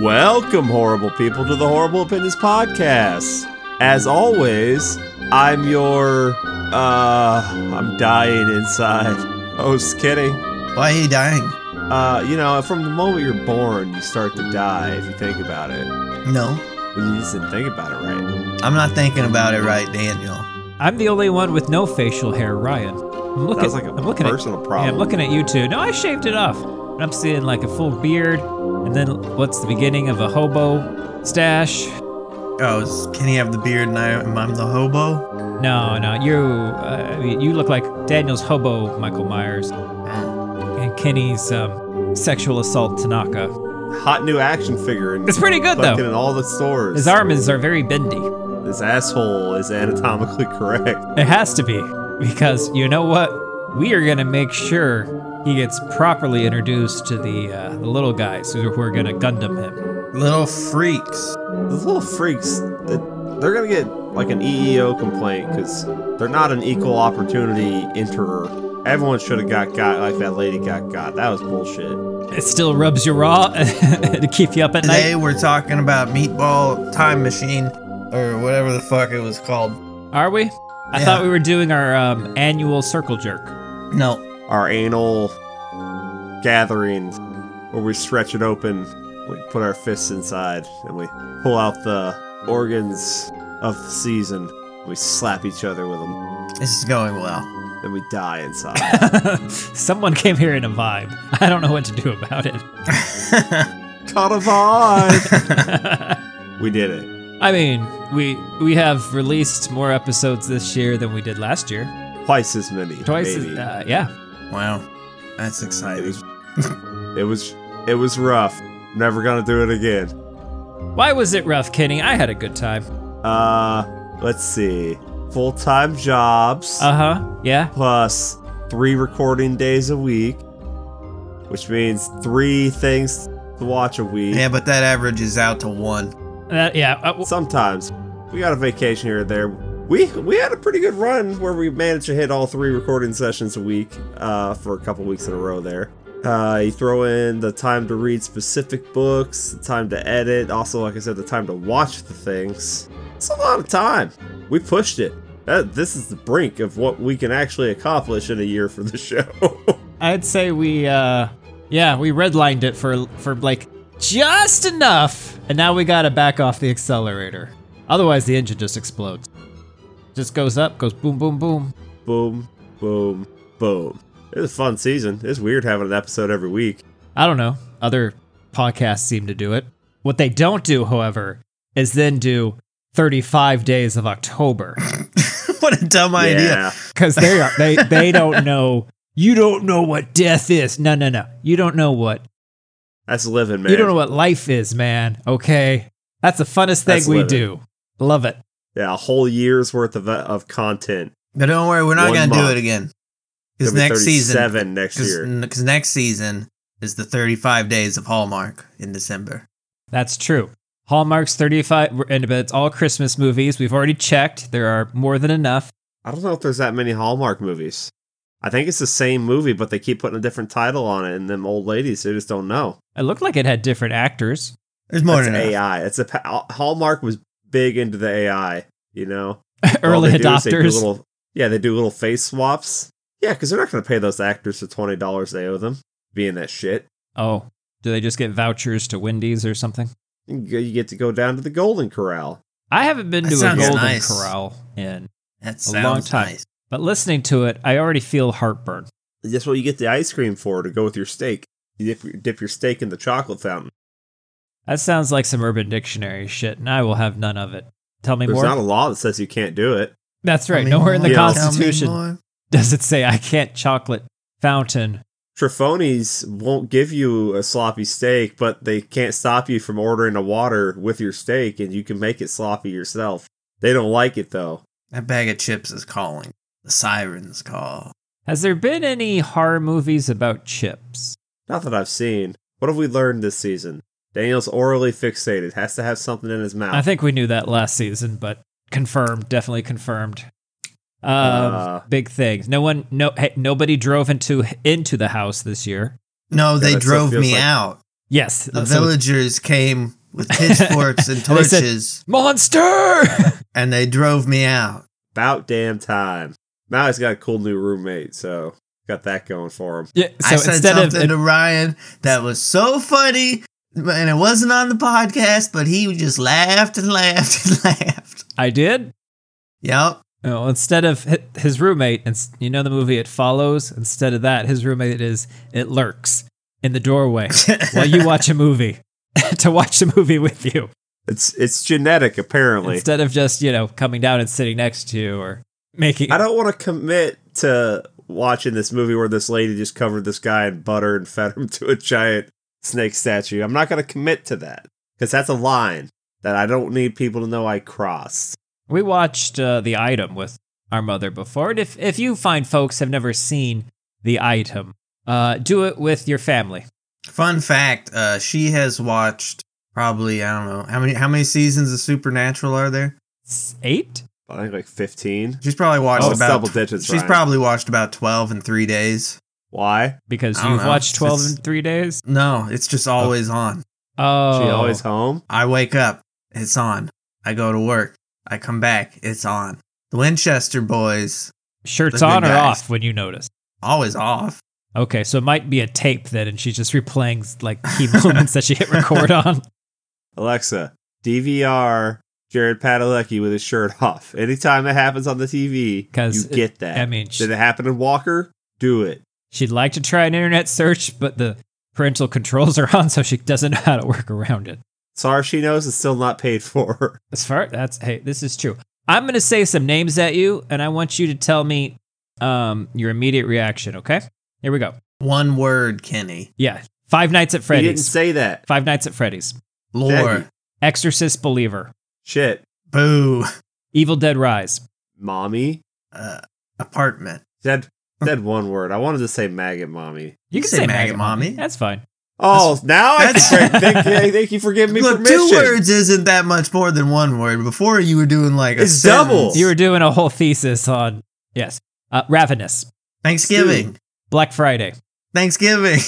Welcome, horrible people, to the Horrorble Opinions podcast. As always, I'm your, I'm dying inside host, Kenny. Why are you dying? From the moment you're born, you start to die, if you think about it. No. You just didn't think about it right. I'm not thinking about it right, Daniel. I'm the only one with no facial hair, Ryan. Sounds like a personal problem. Yeah, I'm looking at you two. No, I shaved it off. I'm seeing like a full beard, and then what's the beginning of a hobo stash? Oh, can he have the beard and I'm the hobo? No, you look like Daniel's hobo Michael Myers, and Kenny's sexual assault Tanaka. Hot new action figure. It's pretty good though. In all the stores. His arms are very bendy. His asshole is anatomically correct. It has to be, because you know what? We are gonna make sure he gets properly introduced to the little guys who are gonna Gundam him. Little freaks. Those little freaks, they're gonna get like an EEO complaint because they're not an equal opportunity enterer. Everyone should have got like that lady got. That was bullshit. It still rubs you raw to keep you up at night. Today we're talking about Meatball Time Machine, or whatever the fuck it was called. Are we? I thought we were doing our annual circle jerk. No. Our anal gathering where we stretch it open, we put our fists inside, and we pull out the organs of the season. We slap each other with them. This is going well. Then we die inside. Someone came here in a vibe. I don't know what to do about it. Caught a vibe! We did it. I mean, we have released more episodes this year than we did last year. Twice as many. Yeah. Wow, that's exciting. It was rough. Never gonna do it again. Why was it rough, Kenny? I had a good time. Let's see. Full-time jobs. Yeah. Plus 3 recording days a week, which means 3 things to watch a week. Yeah, but that averages out to 1. Sometimes. We got a vacation here or there. We had a pretty good run where we managed to hit all 3 recording sessions a week for a couple weeks in a row there. You throw in the time to read specific books, the time to edit, also, like I said, the time to watch the things. It's a lot of time. We pushed it. This is the brink of what we can actually accomplish in a year for the show. I'd say we redlined it for like just enough, and now we gotta back off the accelerator. Otherwise, the engine just explodes. Just goes up, goes boom, boom, boom. Boom, boom, boom. It was a fun season. It's weird having an episode every week. I don't know. Other podcasts seem to do it. What they don't do, however, is then do 35 days of October. What a dumb idea. Because they don't know. You don't know what death is. No. You don't know what. That's living, man. You don't know what life is, man. Okay? That's the funnest thing we do. Love it. Yeah, a whole year's worth of content. But don't worry, we're not going to do it again. Because next season, next year. Because next season is the 35 days of Hallmark in December. That's true. Hallmark's 35, but it's all Christmas movies. We've already checked. There are more than enough. I don't know if there's that many Hallmark movies. I think it's the same movie, but they keep putting a different title on it, and them old ladies, they just don't know. It looked like it had different actors. There's more than AI. Hallmark was big into the AI, you know? Early adopters. They do little face swaps. Yeah, because they're not going to pay those actors the $20 they owe them, being that shit. Oh, do they just get vouchers to Wendy's or something? You get to go down to the Golden Corral. I haven't been to a Golden Corral in a long time. Nice. But listening to it, I already feel heartburn. That's what you get the ice cream for, to go with your steak. You dip your steak in the chocolate fountain. That sounds like some Urban Dictionary shit, and I will have none of it. Tell me more. There's not a law that says you can't do it. That's right. Nowhere in the Constitution does it say I can't chocolate fountain. Trifoni's won't give you a sloppy steak, but they can't stop you from ordering a water with your steak, and you can make it sloppy yourself. They don't like it, though. That bag of chips is calling. The sirens call. Has there been any horror movies about chips? Not that I've seen. What have we learned this season? Daniel's orally fixated. Has to have something in his mouth. I think we knew that last season, but confirmed. Definitely confirmed. Big things. Nobody drove into the house this year. No, they drove me out. Yes. The villagers came with pitchforks and And they said, torches, monster! and they drove me out. About damn time. Now he's got a cool new roommate, so got that going for him. Yeah, so I said instead something of to Ryan that was so funny, and it wasn't on the podcast, but he just laughed and laughed and laughed. I did. Yep. No, instead of his roommate, and you know the movie It Follows. Instead of that, his roommate is It Lurks in the doorway while you watch a movie to watch the movie with you. It's genetic, apparently. Instead of just coming down and sitting next to you or making. I don't want to commit to watching this movie where this lady just covered this guy in butter and fed him to a giant snake statue. I'm not going to commit to that because that's a line that I don't need people to know I crossed. We watched The Item with our mother before, and if you find folks have never seen The Item, do it with your family. Fun fact, she has watched probably, I don't know, how many seasons of Supernatural are there? 8? I think like 15. She's probably watched it's about double digits. She's Ryan. probably watched about 12 in 3 days. Why? Because I don't you've know. watched 12 It's- in 3 days? No, it's just always on. Oh. She always home? I wake up, it's on. I go to work, I come back, it's on. The Winchester boys, Shirts the on good or guys. off when you notice? always off. Okay, so it might be a tape then, and she's just replaying like key moments that she hit record on. Alexa, DVR Jared Padalecki with his shirt off. Anytime that happens on the TV, 'Cause you get that. I mean, Did it happen in Walker? Do it. She'd like to try an internet search, but the parental controls are on, so she doesn't know how to work around it. Sorry, she knows it's still not paid for. As far hey, this is true. I'm gonna say some names at you, and I want you to tell me your immediate reaction. Okay, here we go. One word, Kenny. Yeah, Five Nights at He Freddy's. didn't say that. Five Nights at Freddy's. Lore. Daddy. Exorcist Believer. Shit. Boo. Evil Dead Rise. Mommy? Apartment. Said one word. I wanted to say maggot mommy. You can say Maggot Mommy. That's fine. Oh, now I thank you for giving me Look, permission. 2 words isn't that much more than 1 word. Before you were doing like a It's sentence. double. You were doing a whole thesis on Ravenous. Thanksgiving. Black Friday. Thanksgiving.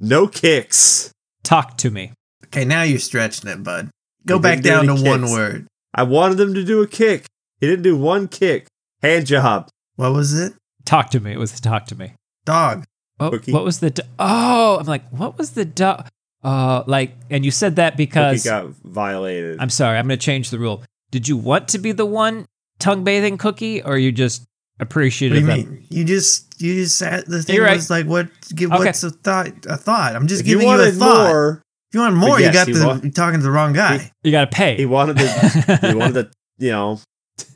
No kicks. Talk to me. Okay, now you're stretching it, bud. Go He back didn't do down to any 1 kicks. word. I wanted him to do a kick. He didn't do one kick. Hand job. What was it? Talk to me. It was talk to me. Dog. Oh, Cookie. what was the? Oh, I'm like, what was the? And you said that Cookie because got violated. I'm sorry. I'm going to change the rule. Did you want to be the one tongue bathing Cookie, or you just What do appreciated you that? mean? You just said the thing You're right. was like, Okay. what's a thought? A thought. I'm just if you giving you a wanted thought. more, If you want more, But yes, you're talking to the wrong guy. You got to pay. he wanted the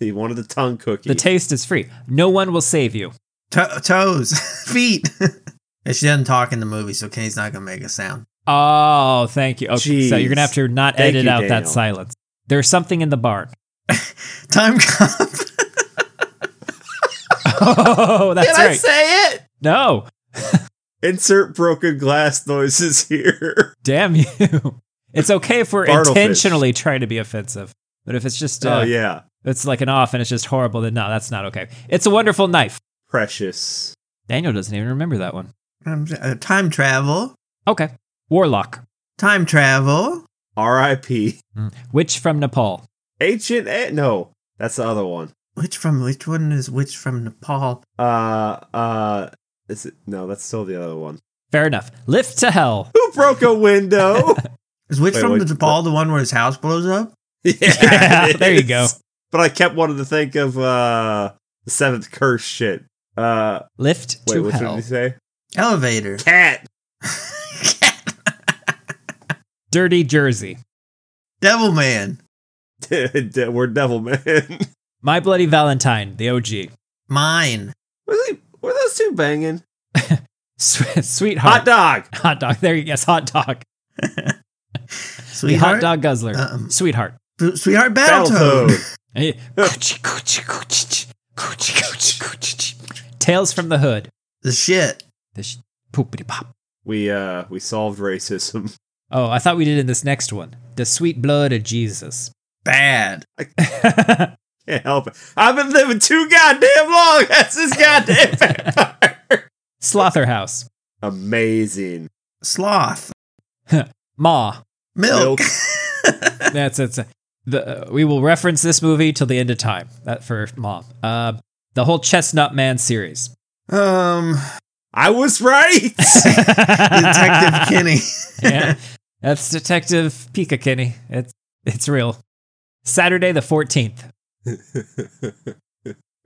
he wanted the tongue cookie. The taste is free. No one will save you. Toes. Feet. And she doesn't talk in the movie, so Kenny's not going to make a sound. Oh, thank you. Okay, so you're gonna have to not Thank edit you, out that Daniel. silence. There's something in the barn. Time cop. Oh, that's Can I right. say it? No, Insert broken glass noises here. damn you. It's okay if we're Bartlefish. intentionally trying to be offensive, but if it's just Oh yeah. it's like an off and it's just horrible, then no, that's not okay. It's a Wonderful Knife. Precious. Daniel doesn't even remember that one. Time travel. Okay. Warlock. Time travel. R.I.P. Witch from Nepal. No, that's the other one. Which one is which from Nepal? Is it? No, that's still the other one. Fair enough. Lift to Hell. Who broke a window? Is which Wait, from wait, the Nepal the one where his house blows up? Yeah, it there you is. go. But I kept wanting to think of the seventh curse shit. Lift Wait, to what Hell. did he say? Elevator. Cat. Dirty Jersey. Devil Man. We're devil man. My Bloody Valentine, the OG. Mine. Were those two banging? Sweetheart. Hot dog. Hot dog. There you go. Yes, hot dog. The Sweetheart. hot dog guzzler. Sweetheart. Sweetheart Battletoad. Hey. Tales from the Hood. The shit. Poopity pop. We solved racism. Oh, I thought we did in this next one. The Sweet Blood of Jesus. Bad. Can't help it. I've been living too goddamn long as this goddamn vampire. Slaughterhouse. Amazing. Sloth. Ma. Milk. That's we will reference this movie till the end of time. That for Mom. The whole Chestnut Man series. I was right. Detective Kenny. Yeah, that's Detective Pika Kenny. It's real. Saturday the 14th.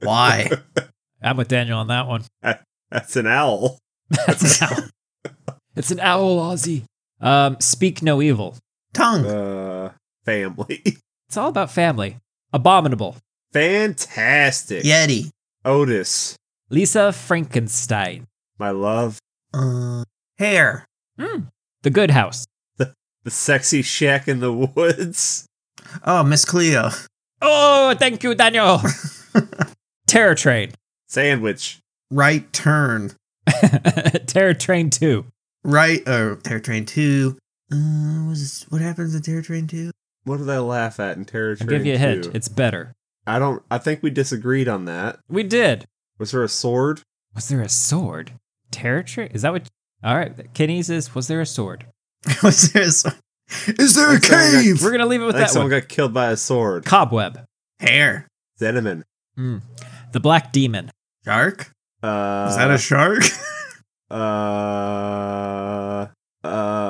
Why? I'm with Daniel on that one. That's an owl. That's an owl. It's an owl, Ozzy. Speak No Evil. Tongue. Family. It's all about family. Abominable. Fantastic. Yeti. Otis. Lisa Frankenstein. My love. Hair. The Good House. The sexy shack in the woods. Oh, Miss Cleo. Oh, thank you, Daniel. Terror Train. Sandwich. Right turn. Terror Train 2. Terror Train 2. What happens in Terror Train 2? What did I laugh at in Terror Train 2? I'll give you a hint. It's better. I think we disagreed on that. We did. Was there a sword? Was there a sword? Terror Train? Is that what? All right. Kenny's is, was there a sword? Was there a sword? Is there a cave? We're going to leave it with I think that someone one. got killed by a sword. Cobweb. Hair. Cinnamon. The Black Demon. Shark? Is that a shark? What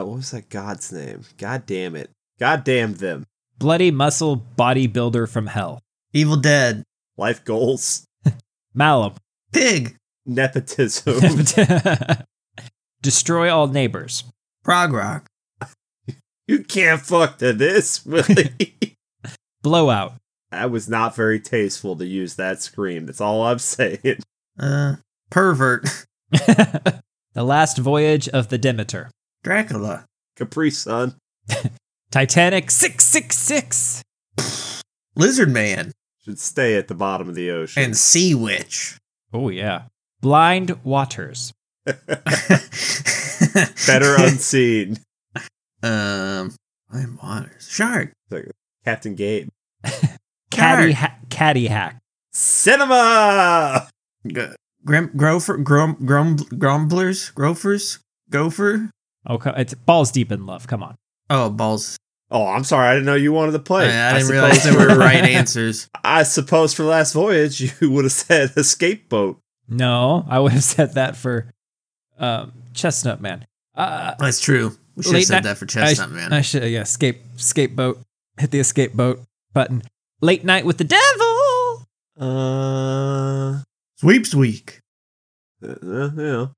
was that god's name? God damn it. God damn them. Bloody Muscle Bodybuilder from Hell. Evil Dead. Life goals. Malum. Pig. Nepotism. Destroy All Neighbors. Prog Rock. You can't fuck to this, Willie. Blowout. That was not very tasteful to use that scream. That's all I'm saying. Pervert. The Last Voyage of the Demeter. Dracula. Capri Sun. Titanic 666. Lizard Man. Should stay at the bottom of the ocean. And Sea Witch. Oh, yeah. Blind Waters. Better unseen. Blind Waters. Shark. Captain Gabe. Caddy Hack. Cinema! Grumblers? Gopher? Okay, it's Balls Deep in Love. Come on. Oh, balls. Oh, I'm sorry. I didn't know you wanted to play. I didn't realize there were right answers. I suppose for Last Voyage, you would have said Escape Boat. No, I would have said that for Chestnut Man. That's true. We should have said that for Chestnut Man. I should, yeah. Escape boat. Hit the escape boat button. Late Night with the Devil. Sweeps Week. Was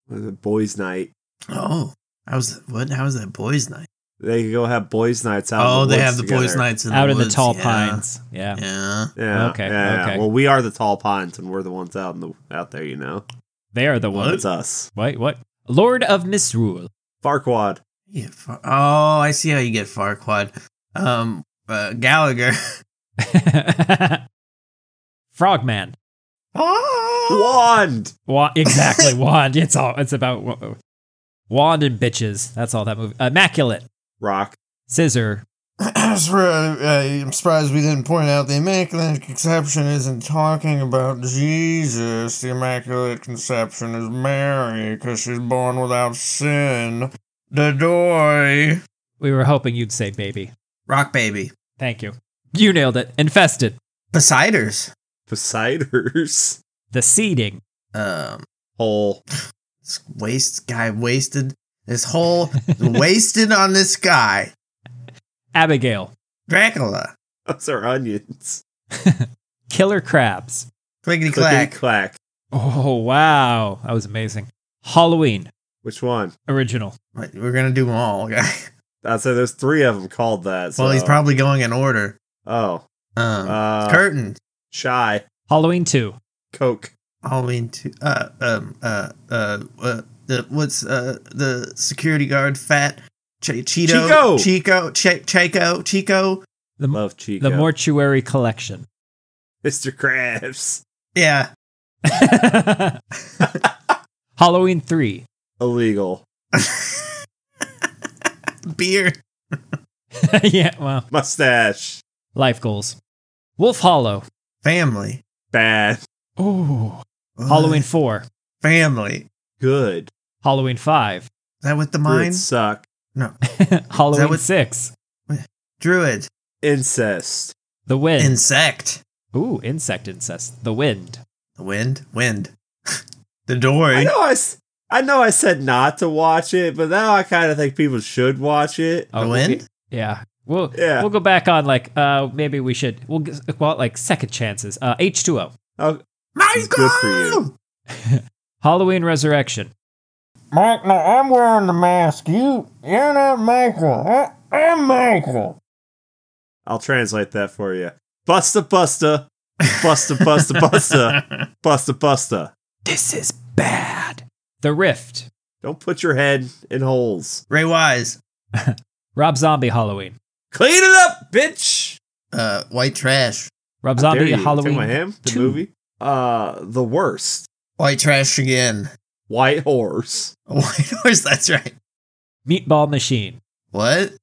it Boys Night? Oh, how was that Boys Night? They could go have boys' nights out. Oh, in the they woods have the together. boys' nights Out in the woods, tall yeah. pines. Yeah. Yeah. Okay, Yeah. okay. Well, we are the tall pines, and we're the ones out there. You know, They are the it's ones. us. Wait, what? Lord of Misrule. Farquaad. Yeah. Oh, I see how you get Farquaad. Gallagher. Frogman. Wand. Exactly. Wand. It's about wand and bitches. That's all that movie. Immaculate. Rock. Scissor. I'm surprised we didn't point out the Immaculate Conception isn't talking about Jesus. The Immaculate Conception is Mary, because she's born without sin. The doy. We were hoping you'd say baby. Rock Baby. Thank you. You nailed it. Infested. Poseiders. Poseiders. The Seeding. Hole. This guy wasted. This whole wasted on this guy. Abigail. Dracula. Those are onions. Killer Crabs. Clickety Clickety clack. clack. Oh, wow. That was amazing. Halloween. Which one? Original. Wait, we're gonna do them all, guy. I'd say there's 3 of them called that. So. Well, he's probably going in order. Oh. Curtain. Shy. Halloween 2. Coke. Halloween 2. The security guard, fat Chico. Love Chico. The Mortuary Collection. Mr. Krabs. Yeah. Halloween 3. Illegal. Beer. Yeah, wow. Mustache. Life goals. Wolf Hollow. Family. Bad. Oh. Halloween 4. Family. Good. Halloween 5. Is that with the Druids mine? suck. No. Halloween what- 6. Druid. Incest. The Wind. Insect. Ooh, insect incest. The Wind. The wind. Wind. The door. I know I said not to watch it, but now I kind of think people should watch it. The wind? Yeah. We'll go back on maybe we should. We'll call it like second chances. H2O. Oh, it's good for you. Halloween Resurrection. Mike, no, I'm wearing the mask. You're not Michael. I'm Michael. I'll translate that for you. Busta, busta. Busta, busta, busta. Busta, busta. This is bad. The Rift. Don't put your head in holes. Ray Wise. Rob Zombie Halloween. Clean it up, bitch! White trash. Rob How dare Zombie you? Halloween. Talking about him? The 2. movie? The worst. White trash again. White horse. White horse, that's right. Meatball Machine. What?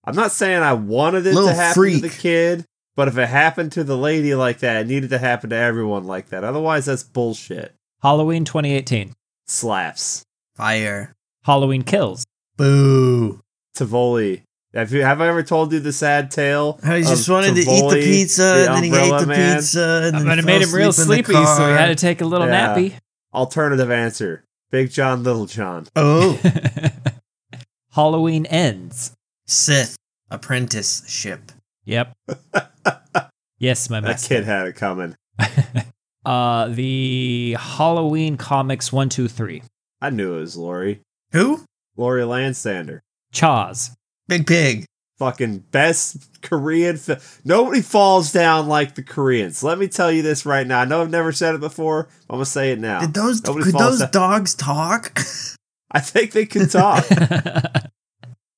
I'm not saying I wanted it Little to happen freak. to the kid, but if it happened to the lady like that, it needed to happen to everyone like that. Otherwise, that's bullshit. Halloween 2018. Slaps. Fire. Halloween Kills. Boo. Tivoli. Have I ever told you the sad tale? How he just of wanted to eat the Tivoli, pizza, the and then he ate Umbrella the Man? pizza, and then But it he made fell him real asleep in sleepy, the so he car. had to take a little Yeah. nappy. Alternative answer. Big John, Little John. Oh. Halloween Ends. Sith. Apprenticeship. Yep. Yes, my That master. kid had it coming. The Halloween comics 1, 2, 3. I knew it was Lori. Who? Lori Landstander. Chaws. Big Pig. Fucking best Korean film. Nobody falls down like the Koreans. Let me tell you this right now. I know I've never said it before. I'm going to say it now. Could Nobody falls those down. dogs talk? I think they can talk.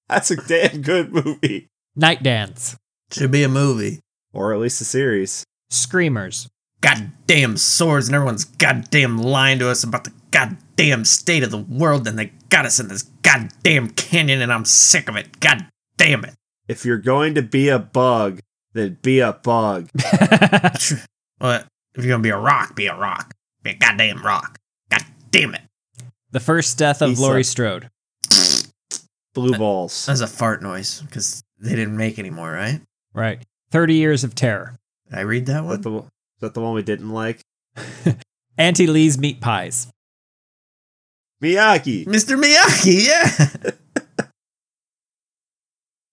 That's a damn good movie. Night Dance. Should be a movie. Or at least a series. Screamers. Goddamn swords, and everyone's goddamn lying to us about the goddamn state of the world, and they got us in this goddamn canyon, and I'm sick of it. God damn it. If you're going to be a bug, then be a bug. What? If you're gonna be a rock, be a rock. Be a goddamn rock. God damn it. The first death of He Laurie sucked. Strode. Blue balls. That's a fart noise, because they didn't make any more, right? Right. 30 Years of Terror. Did I read that Is one? that the one we didn't like? Auntie Lee's Meat Pies. Miyagi. Mr. Miyagi, yeah.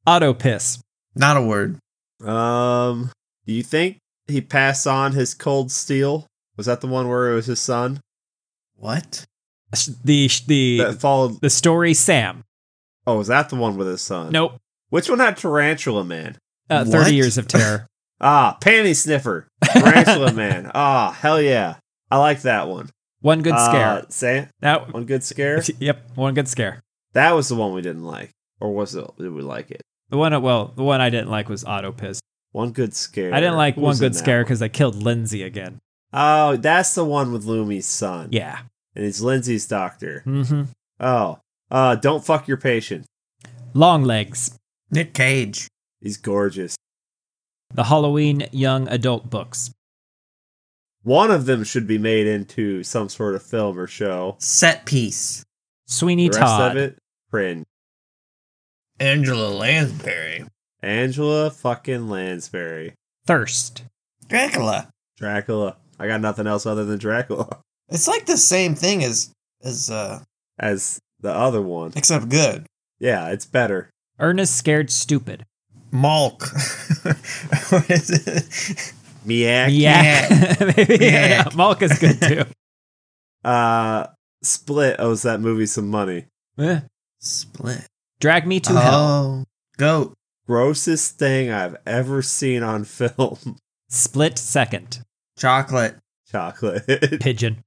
Auto Piss. Not a word. Do you think he passed on his cold steel? Was that the one where it was his son? What? That followed. The story Sam. Oh, was that the one with his son? Nope. Which one had Tarantula Man? 30 What? Years of Terror. Ah, Panty Sniffer. Tarantula Man. Ah, hell yeah. I like that one. One good scare. Sam? That, One good scare? yep, one good scare. That was the one we didn't like. Or was it? Did we like it? The one I didn't like was Auto Piss. One good scare. I didn't like Who One was in Good that Scare one? because they killed Lindsay again. Oh, that's the one with Lumi's son. Yeah. And he's Lindsay's doctor. Mm-hmm. Oh. Don't fuck your patient. Long Legs. Nick Cage. He's gorgeous. The Halloween Young Adult Books. One of them should be made into some sort of film or show. Set piece. Sweeney The rest Todd. of it, cringe. Angela Lansbury. Angela fucking Lansbury. Thirst. Dracula. Dracula. I got nothing else other than Dracula. It's like the same thing as As the other one. except good. Yeah, it's better. Ernest Scared Stupid. Malk. What is it? Miak. Yeah. Maybe. Yeah. Miak. Malk is good too. Split owes that movie some money. Eh. Split. Drag Me to Hell. Oh. Goat. Grossest thing I've ever seen on film. Split Second. Chocolate. Chocolate. Pigeon.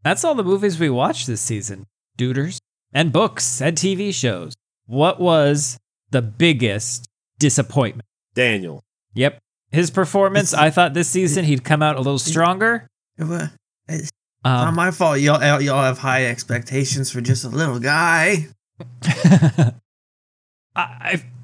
That's all the movies we watched this season. Duders. And books and TV shows. What was the biggest disappointment? Daniel. Yep. His performance, I thought this season he'd come out a little stronger. It's not my fault. Y'all have high expectations for just a little guy.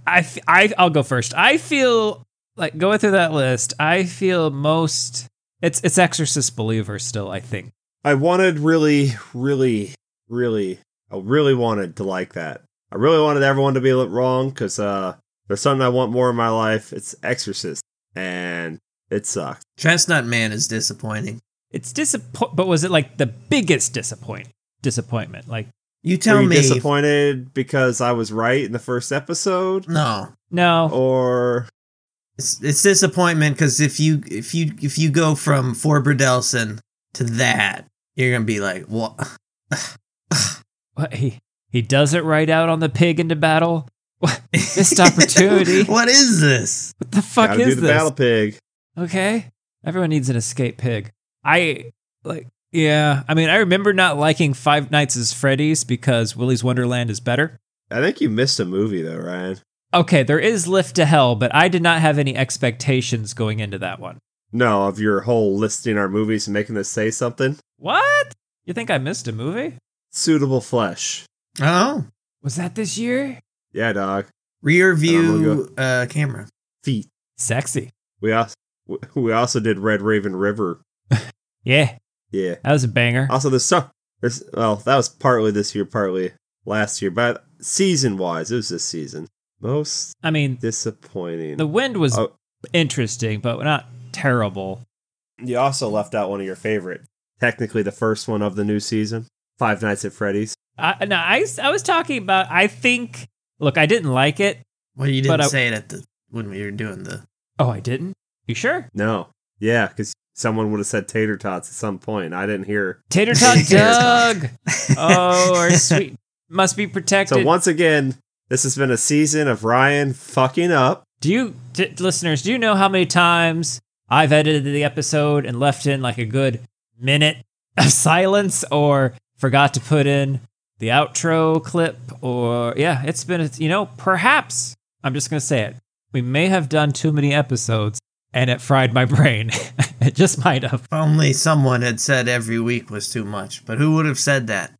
I'll go first. I feel like going through that list, I feel most it's Exorcist Believer still, I think. I wanted really, really, really, I really wanted to like that. I really wanted everyone to be wrong because there's something I want more in my life. It's Exorcist, and it sucked. Chestnut Man is disappointing. It's but was it like the biggest disappointment? Like, you tell Were you me. disappointed because I was right in the first episode? No. Or It's disappointment because if you go from Fort Bredelson to that, you're gonna be like, what? What he does it right out on the pig into battle. What missed opportunity? What is this? What the fuck gotta is do the this? battle pig. Okay, everyone needs an escape pig. I mean, I remember not liking Five Nights at Freddy's because Willy's Wonderland is better. I think you missed a movie though, Ryan. Okay, there is Lift to Hell, but I did not have any expectations going into that one. No, of your whole listing our movies and making this say something. What? You think I missed a movie? Suitable Flesh. Oh, Was that this year? Yeah, dog. rear view camera. Feet. Sexy. We also did Red Raven River. Yeah, Yeah. that was a banger. Also, that was partly this year, partly last year, but season-wise, it was this season. Most I mean, disappointing. The Wind was interesting, but not terrible. You also left out one of your favorite, technically the first one of the new season, Five Nights at Freddy's. I was talking about, I think, look, I didn't like it. Well, you didn't say it when we were doing the... Oh, I didn't? You sure? No. Yeah, because someone would have said tater tots at some point. I didn't hear. Tater Tot Doug! Oh, our sweet... Must be protected. So once again, this has been a season of Ryan fucking up. Listeners, do you know how many times I've edited the episode and left in like a good minute of silence or forgot to put in the outro clip? Or, yeah, it's been, perhaps, I'm just going to say it, we may have done too many episodes and it fried my brain. It just might have. Only someone had said every week was too much, but who would have said that?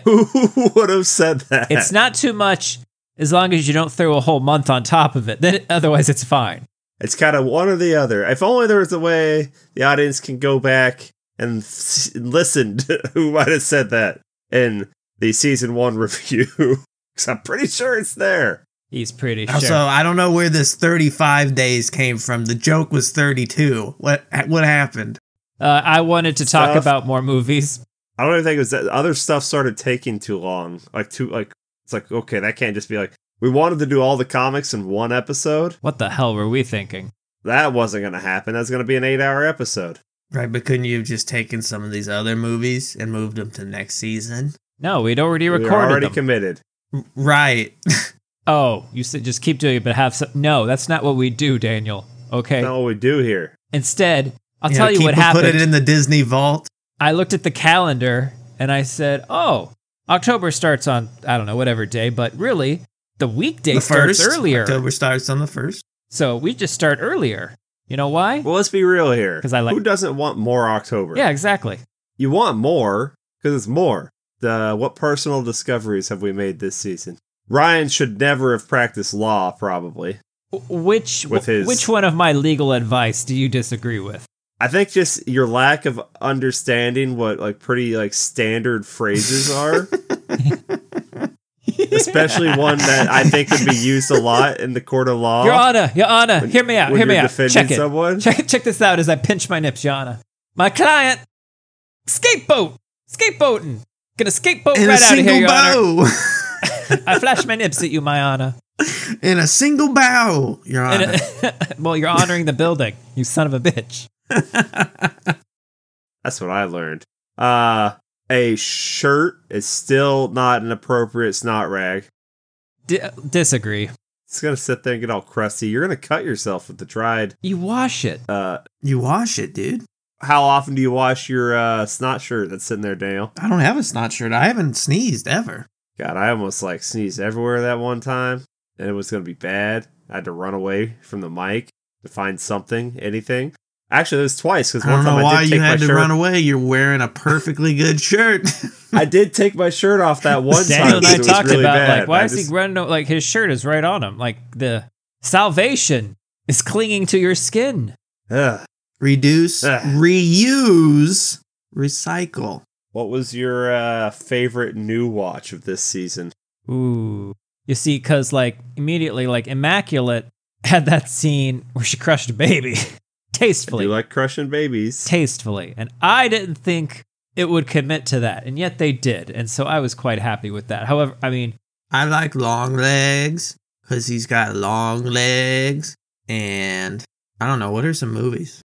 Who would have said that? It's not too much as long as you don't throw a whole month on top of it. Then otherwise, it's fine. It's kind of one or the other. If only there was a way the audience can go back and listen to who might have said that in the season 1 review. Because I'm pretty sure it's there. He's pretty sure. Also, I don't know where this 35 days came from. The joke was 32. What happened? I wanted to talk about more movies. I don't even think it was that. Other stuff started taking too long. It's like, okay, that can't just be like, we wanted to do all the comics in one episode. What the hell were we thinking? That wasn't going to happen. That's going to be an 8-hour episode. Right, but couldn't you have just taken some of these other movies and moved them to next season? No, we'd already recorded We're already them. committed. Right. Oh, you said just keep doing it, but have some... No, that's not what we do, Daniel. Okay? That's not what we do here. Instead, I'll tell you what people happened. Put it in the Disney vault. I looked at the calendar and I said, oh, October starts on, I don't know, whatever day, but really, the weekday starts earlier. October starts on the 1st. So we just start earlier. You know why? Well, let's be real here. Who doesn't want more October? Yeah, exactly. You want more because it's more. What personal discoveries have we made this season? Ryan should never have practiced law, probably. Which one of my legal advice do you disagree with? I think just your lack of understanding what pretty standard phrases are. Especially one that I think could be used a lot in the court of law. Your Honor, hear me out. Check it. Someone. Check this out as I pinch my nips, Your Honor. My client, skateboating. Gonna skateboat in right out of here, Your bow. Honor. I flash my nips at you, my Honor. In a single bow, Your Honor. Well, you're honoring the building, you son of a bitch. That's what I learned. A shirt is still not an appropriate snot rag. Disagree. It's gonna sit there and get all crusty. You're gonna cut yourself with the dried. You wash it. You wash it, dude. How often do you wash your snot shirt that's sitting there, Daniel? I don't have a snot shirt. I haven't sneezed ever. God, I almost sneezed everywhere that one time, and it was gonna be bad. I had to run away from the mic to find something, anything. Actually, it was twice because one time I did take my shirt. I don't know why you had to run away. You're wearing a perfectly good shirt. I did take my shirt off that one time. Daniel and I talked really about bad. why is he running? His shirt is right on him. The salvation is clinging to your skin. Ugh. Reduce, reuse, recycle. what was your favorite new watch of this season? Ooh. You see, because, like, immediately, like, Immaculate had that scene where she crushed a baby. Tastefully. You like crushing babies. Tastefully. And I didn't think it would commit to that, and yet they did. And so I was quite happy with that. However, I mean... I like long legs, because he's got long legs, and I don't know, what are some movies?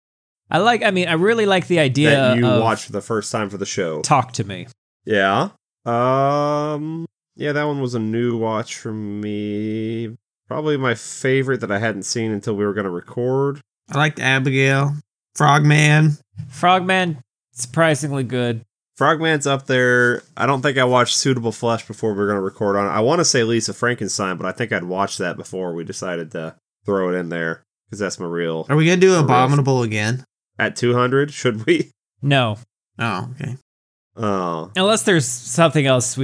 I really like the idea that you of watched for the first time for the show. Talk to Me. Yeah. Yeah, that one was a new watch for me. Probably my favorite that I hadn't seen until we were going to record. I liked Abigail. Frogman, surprisingly good. Frogman's up there. I don't think I watched Suitable Flesh before we were going to record on it. I want to say Lisa Frankenstein, but I think I'd watched that before we decided to throw it in there, because that's my real... Are we going to do Abominable again? At 200, should we? No. Oh, okay. Oh. Unless there's something else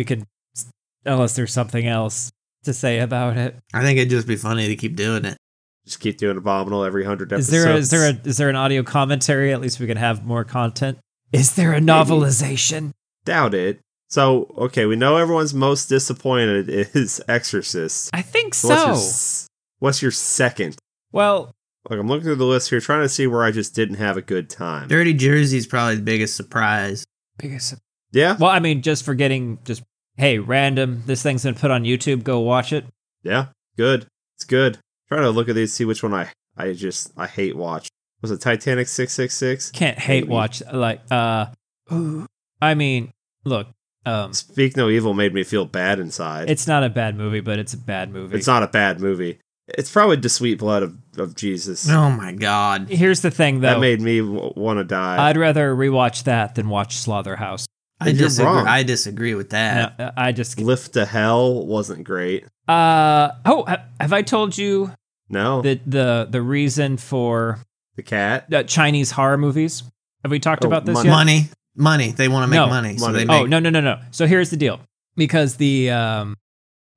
to say about it. I think it'd just be funny to keep doing it. Just keep doing Abominable every 100 episodes. Is there an audio commentary? At least we could have more content. Is there a novelization? Doubt it. So, okay, we know everyone's most disappointed is Exorcist. I think so. What's your second? Well... Like, I'm looking through the list here, trying to see where I just didn't have a good time. Dirty Jersey's probably the biggest surprise. Yeah? Well, I mean, just for getting, hey, random, this thing's been put on YouTube, go watch it. Yeah, good. It's good. Trying to look at these, see which one I hate watch. Was it Titanic 666? Can't hate watch, like, I mean, look. Speak No Evil made me feel bad inside. It's not a bad movie, but it's a bad movie. It's not a bad movie. It's probably The Sweet Blood of Jesus. Oh my God. Here's the thing, though. That made me want to die. I'd rather rewatch that than watch Slaughterhouse. I disagree with that. No, Lift to Hell wasn't great. Have I told you? No. The reason for the cat? Chinese horror movies? Have we talked about this yet? Money. They want to make money. So they make... No. So here's the deal. Because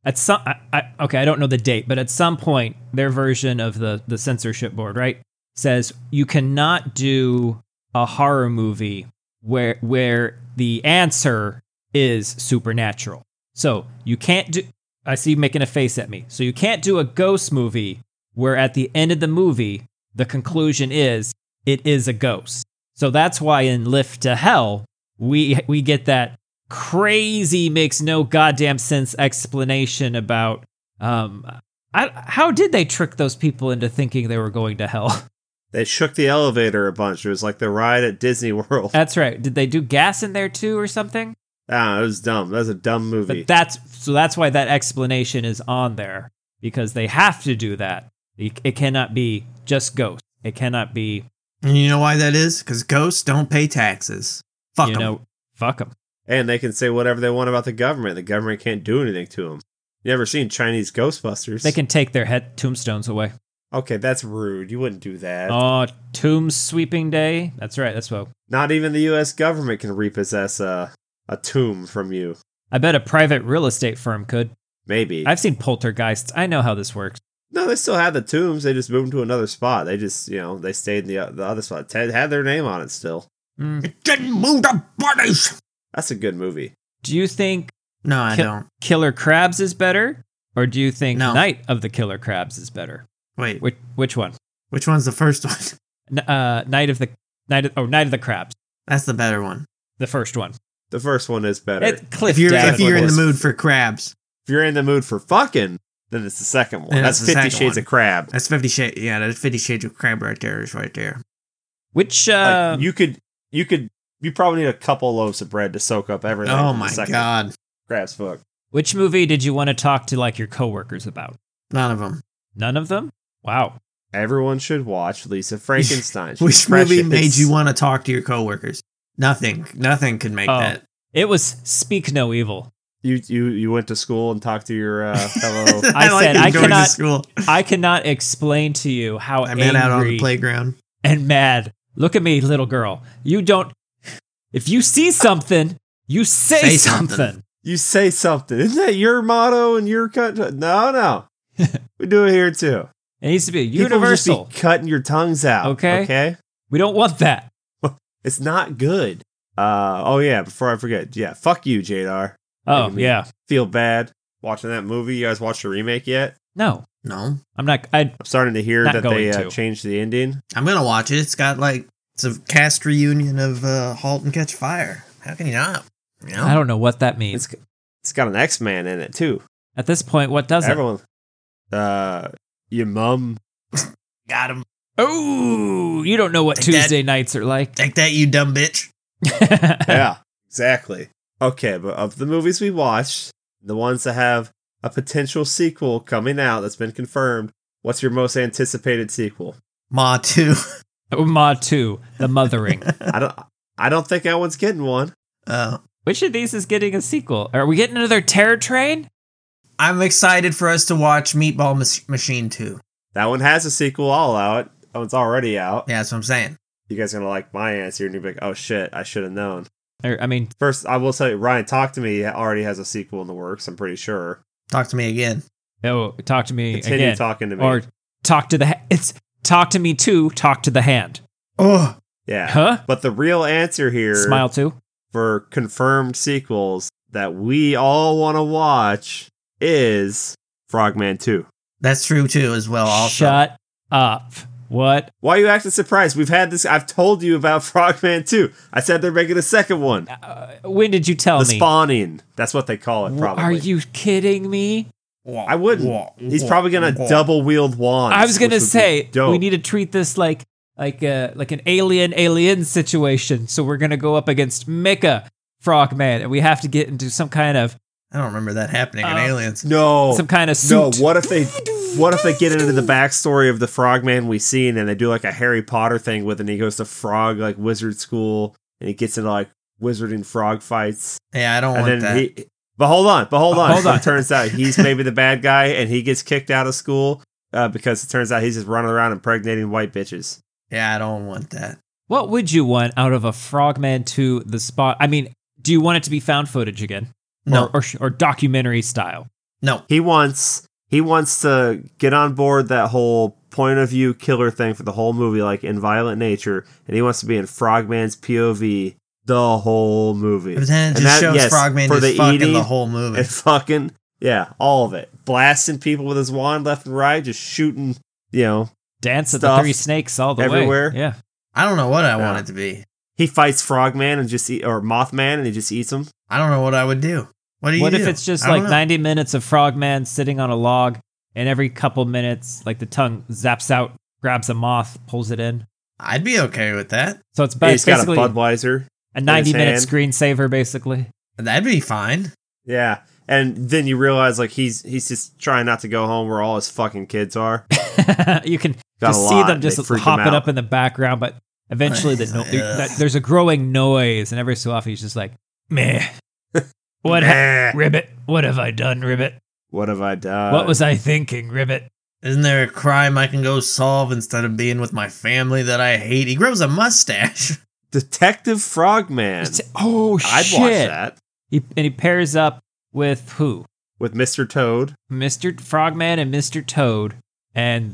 I don't know the date, but at some point, their version of the censorship board, right, says you cannot do a horror movie where the answer is supernatural. So you can't do... I see you making a face at me. So you can't do a ghost movie where at the end of the movie, the conclusion is it is a ghost. So that's why in Lift to Hell, we get that crazy, makes no goddamn sense explanation about how did they trick those people into thinking they were going to hell? They shook the elevator a bunch. It was like the ride at Disney World. That's right. Did they do gas in there too or something? Ah, it was dumb. That was a dumb movie. But that's why that explanation is on there, because they have to do that. It cannot be just ghosts. It cannot be. And you know why that is? Because ghosts don't pay taxes. Fuck them. Fuck them. And they can say whatever they want about the government. The government can't do anything to them. You ever seen Chinese Ghostbusters? They can take their tombstones away. Okay, that's rude. You wouldn't do that. Oh, tomb sweeping day? That's right, that's what... Not even the U.S. government can repossess a tomb from you. I bet a private real estate firm could. Maybe. I've seen poltergeists. I know how this works. No, they still have the tombs. They just moved them to another spot. They just, they stayed in the other spot. Ted had their name on it still. It didn't move the bodies! That's a good movie. Do you think... No, I don't. Killer Crabs is better? Or do you think No. Night of the Killer Crabs is better? Wait. Which one? Which one's the first one? Night of the Crabs. That's the better one. The first one. The first one is better. If you're in the mood for crabs. If you're in the mood for fucking, then it's the second one. That's 50 Shades of Crab. That's 50 Shades. Yeah, that's 50 Shades of Crab right there. Is right there. Which you probably need a couple loaves of bread to soak up everything. Oh my God. Crab's book. Which movie did you want to talk to your coworkers about? None of them. None of them? Wow. Everyone should watch Lisa Frankenstein. Which movie made you want to talk to your coworkers? Nothing. Nothing could make that. It was Speak No Evil. You went to school and talked to your fellow... I cannot explain to you how I met out on the playground. And mad. Look at me, little girl. You don't... If you see something, you say something. You say something. Isn't that your motto in your country? No. We do it here too. It needs to be universal. People just be cutting your tongues out. Okay. We don't want that. It's not good. Oh yeah, before I forget, yeah, fuck you, Jadar. Oh, Making me yeah. feel bad watching that movie. You guys watched the remake yet? No. No. I'm not. I'm starting to hear Not that going they to. changed the ending. I'm gonna watch it. It's got it's a cast reunion of *Halt and Catch Fire*. How can you not? You know? I don't know what that means. It's got an X-Man in it too. At this point, what does Everyone, your mum. Got him. Oh, you don't know what Take that. Tuesday nights are like. Take that, you dumb bitch. Yeah, exactly. Okay, but of the movies we watched, the ones that have a potential sequel coming out that's been confirmed, what's your most anticipated sequel? Ma 2. Ma 2, The Mothering. I don't think that one's getting one. Which of these is getting a sequel? Are we getting another Terror Train? I'm excited for us to watch Meatball Machine 2. That one has a sequel. I'll allow it. Oh, it's already out. Yeah, that's what I'm saying. You guys are gonna like my answer, and you'll be like, "Oh shit, I should have known." I mean, First, I will say, Ryan, Talk to Me already has a sequel in the works. I'm pretty sure. Talk to me again. oh, talk to me Continue again. talking to me. Or talk to the... It's talk to me too, talk to the hand. Oh, Yeah. Huh? But the real answer here Smile too? for confirmed sequels that we all want to watch is Frogman 2. that's true too, as well. Also, Shut up. What? Why are you acting surprised? We've had this. I've told you about Frogman 2. I said they're making a second one. When did you tell The me? Spawning. That's what they call it, probably. Are you kidding me? I wouldn't. He's probably going to double wield wands. I was gonna which would be say dope. we need to treat this like an alien situation. So we're gonna go up against Mecha Frogman, and we have to get into some kind of I don't remember that happening in Aliens. No. some kind of No, suit. what if they get into the backstory of the Frogman we seen and they do like a Harry Potter thing with it and he goes to frog like wizard school and he gets into like wizarding frog fights. Yeah, I don't And want then that. But hold on. Hold on. It turns out he's maybe the bad guy and he gets kicked out of school because it turns out he's just running around impregnating white bitches. Yeah, I don't want that. What would you want out of a Frogman 2 The Spot? I mean, do you want it to be found footage again? No. Or documentary style? No. He wants to get on board that whole point of view killer thing for the whole movie, like in Violent Nature, and he wants to be in Frogman's POV the whole movie. But then it just shows Frogman just fucking the whole movie. And fucking, yeah, all of it. Blasting people with his wand left and right, just shooting, Dance at the stuff Three Snakes all the everywhere. way. Yeah. I don't know what I want it to be. He fights Frogman and or Mothman and he just eats them. I don't know what I would do. What do you What do? if it's just I don't like know. 90 minutes of Frogman sitting on a log, and every couple minutes, like the tongue zaps out, grabs a moth, pulls it in? I'd be okay with that. So it's He's got a basically Budweiser. a 90-minute hand. screensaver, basically. That'd be fine. Yeah. And then you realize like he's just trying not to go home where all his fucking kids are. You can Got just a see lot. them They just freak him hopping out. up in the background, but eventually there's a growing noise, and every so often he's just like, meh. Ribbit, what have I done, Ribbit? What have I done? What was I thinking, Ribbit? Isn't there a crime I can go solve instead of being with my family that I hate? He grows a mustache. Detective Frogman? Oh, I'd shit. watch that. He pairs up with who? With Mr. Toad. Mr. Frogman and Mr. Toad, and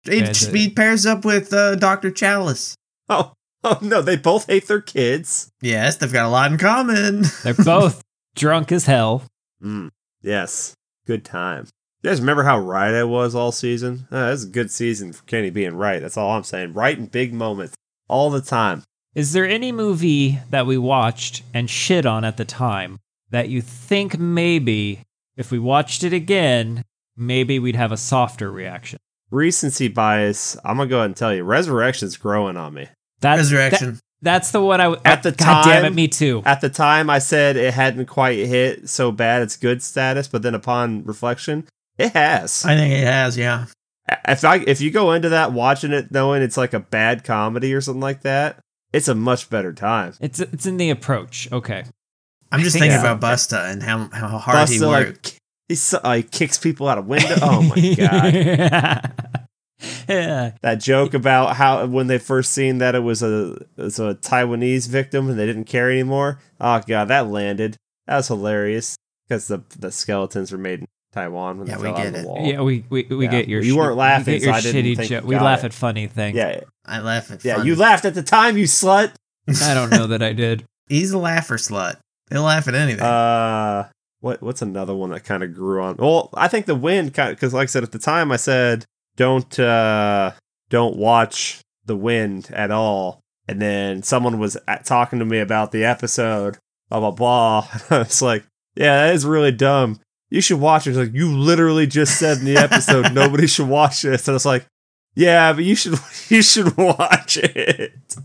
He pairs up with Dr. Chalice. Oh no, they both hate their kids. Yes, they've got a lot in common. they're both drunk as hell. Yes. Good time. You guys remember how right I was all season? That was a good season for Kenny being right. That's all I'm saying. Right in big moments. All the time. Is there any movie that we watched and shit on at the time that you think maybe if we watched it again, maybe we'd have a softer reaction? Recency bias. I'm going to go ahead and tell you. Resurrection's growing on me. Resurrection. That's the one I At the God damn it, time- me too. At the time, I said it hadn't quite hit so bad it's good status, but then upon reflection, it has. I think it has, yeah. If you go into that watching it knowing it's like a bad comedy or something like that, it's a much better time. It's in the approach. Okay. I'm just think thinking so. about Busta and how hard he Busta, worked. he kicks people out of window. Oh my god! Yeah. That joke about how when they first seen that it was a Taiwanese victim and they didn't care anymore. Oh god, that landed. That was hilarious because the skeletons were made in Taiwan when Yeah, they we fell out get of the it. wall. Yeah, we get your. You weren't laughing, We get your so I didn't shitty think joke. you We got laugh it. at funny things. Yeah, I laugh at yeah. funny. You laughed at the time, you slut. I don't know that I did. He's a laugher slut. He'll laugh at anything. What's another one that kind of grew on? Well, I think The Wind, because like I said at the time, I said don't watch The Wind at all, and then someone was talking to me about the episode, blah blah blah. I was like, yeah, that is really dumb. You should watch it. It's like, you literally just said in the episode nobody should watch this, and I was like, yeah, but you should watch it. So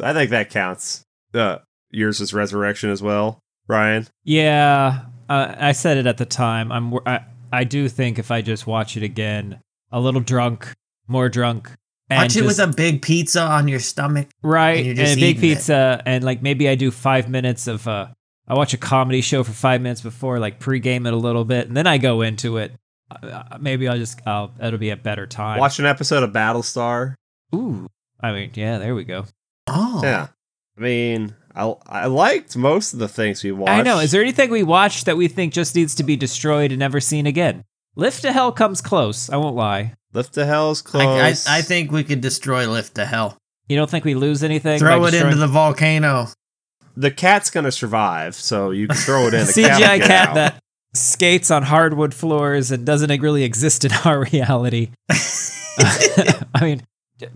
I think that counts. Yours is Resurrection as well, Ryan. Yeah, I said it at the time. I do think if I just watch it again, a little drunk, more drunk, and watch it with a big pizza on your stomach, right? And, and a big pizza, and like maybe I do 5 minutes of I watch a comedy show for 5 minutes before, like pregame it a little bit, and then I go into it. Maybe it'll be a better time. Watch an episode of Battlestar. Ooh, I mean, yeah, there we go. Oh, yeah. I mean, I liked most of the things we watched. I know. Is there anything we watched that we think just needs to be destroyed and never seen again? Lift to Hell comes close. I won't lie. Lift to Hell is close. I think we could destroy Lift to Hell. You don't think we lose anything? Throw it into the volcano. The cat's gonna survive, so you can throw it in. The CGI cat that skates on hardwood floors and doesn't really exist in our reality. I mean,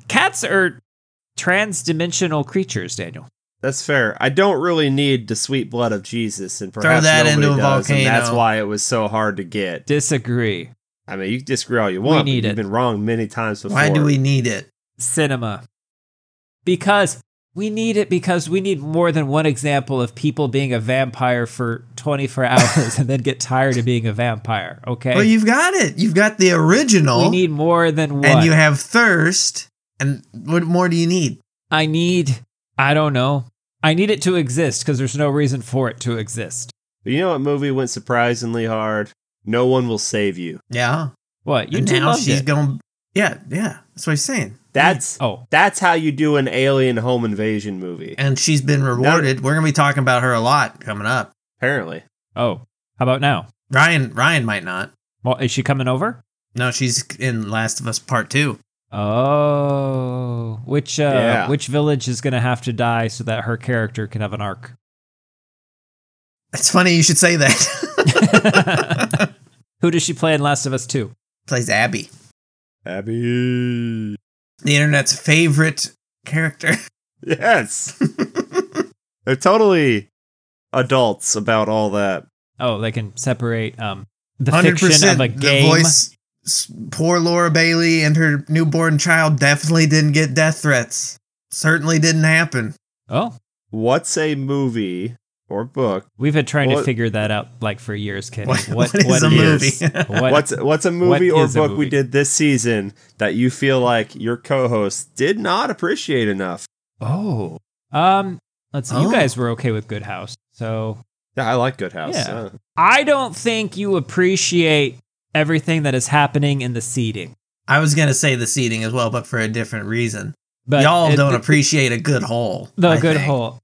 cats are trans-dimensional creatures, Daniel. That's fair. I don't really need the sweet blood of Jesus, and perhaps throw that into a does, volcano. And that's why it was so hard to get. Disagree. I mean, you can disagree all you want. We need but it. You've been wrong many times before. Why do we need it? Cinema. Because we need it, because we need more than one example of people being a vampire for 24 hours and then get tired of being a vampire, okay? Well, you've got it. You've got the original. We need more than one. And you have thirst. And what more do you need? I don't know. I need it to exist because there's no reason for it to exist. But you know what movie went surprisingly hard? No One Will Save You. Yeah. What? You and two now loved she's it. going. Yeah. That's what he's saying. That's how you do an alien home invasion movie. And she's been rewarded. We're gonna be talking about her a lot coming up. Apparently. Oh, how about now? Ryan might not. Well, is she coming over? No, she's in Last of Us Part 2. Oh, which village is gonna have to die so that her character can have an arc? It's funny you should say that. Who does she play in Last of Us 2? Plays Abby. Abby. The internet's favorite character. Yes. They're totally adults about all that. Oh, they can separate the fiction of a game. The voice, poor Laura Bailey and her newborn child definitely didn't get death threats. Certainly didn't happen. Oh. What's a movie or book? We've been trying to figure that out like for years, Kenny. What is a movie? What's a movie or book we did this season that you feel like your co-host did not appreciate enough? Oh. Let's see. You guys were okay with Good House. So yeah, I like Good House. Yeah. I don't think you appreciate everything that is happening in the seating. I was going to say the seating as well, but for a different reason. But y'all don't appreciate a good hole. Hole.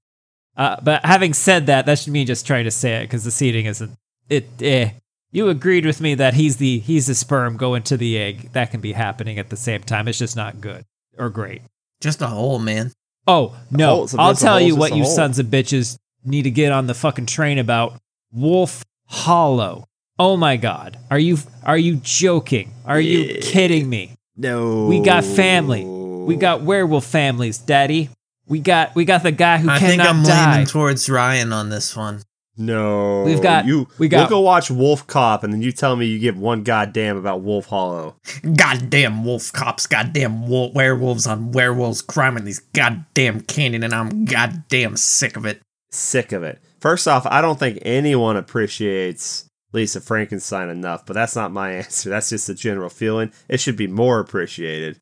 But having said that, that's me just trying to say it because the seating isn't. You agreed with me that he's the sperm going to the egg. That can be happening at the same time. It's just not good or great. Just a hole, man. Oh no! I'll tell you what you sons of bitches need to get on the fucking train about. Wolf Hollow. Oh my God! Are you joking? Are you kidding me? No. We got family. We got werewolf families, Daddy. We got the guy who cannot die. I think I'm leaning towards Ryan on this one. No. We'll go watch Wolf Cop, and then you tell me you give one goddamn about Wolf Hollow. Goddamn wolf cops, goddamn werewolves on werewolves crime in these goddamn canyon, and I'm goddamn sick of it. Sick of it. First off, I don't think anyone appreciates Lisa Frankenstein enough, but that's not my answer. That's just a general feeling. It should be more appreciated.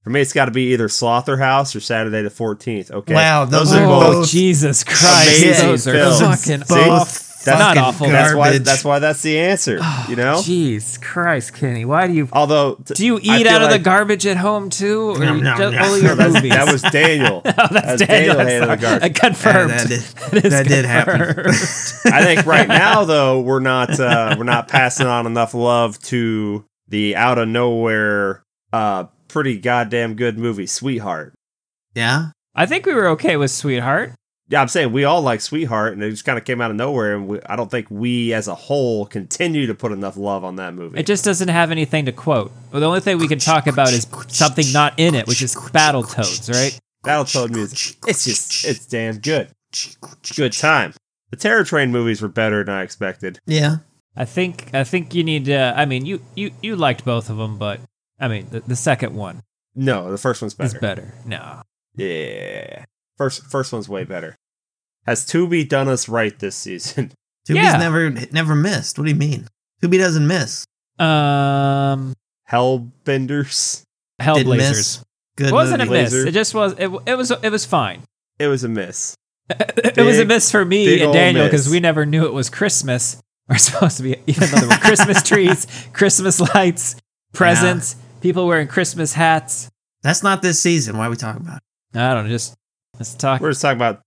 For me, it's got to be either Slaughterhouse or Saturday the 14th. Okay. Wow, those are both Jesus Christ. Amazing those are films. fucking both. That's not awful. That's why that's the answer. You know. Jeez Christ, Kenny, why do you? Although, do you eat out of the garbage at home too, or only your movies? That was Daniel. That's Daniel. Hated the garbage. Confirmed. That did happen. I think right now, though, we're not passing on enough love to the out of nowhere, pretty goddamn good movie, Sweetheart. Yeah. I think we were okay with Sweetheart. Yeah, I'm saying we all like Sweetheart, and it just kind of came out of nowhere, and I don't think we as a whole continue to put enough love on that movie. It just doesn't have anything to quote. Well, the only thing we can talk about is something not in it, which is Battletoads, right? Battletoad music. It's damn good. Good time. The Terror Train movies were better than I expected. Yeah. I think you need to. I mean, you liked both of them, but I mean, the second one No, the first one's better. is better. No. Yeah. First one's way better. Has Tubi done us right this season? Tubi's never missed. What do you mean? Tubi doesn't miss. Hellbenders? Hellblazers. Good It wasn't movie. a miss. Blazer. It just was. It was fine. It was a miss. It was a miss for me big and ol' Daniel miss. because we never knew it was Christmas. We're supposed to be, even though there were Christmas trees, Christmas lights, presents, people wearing Christmas hats. That's not this season. Why are we talking about it? I don't know. Just let's talk. We're just talking about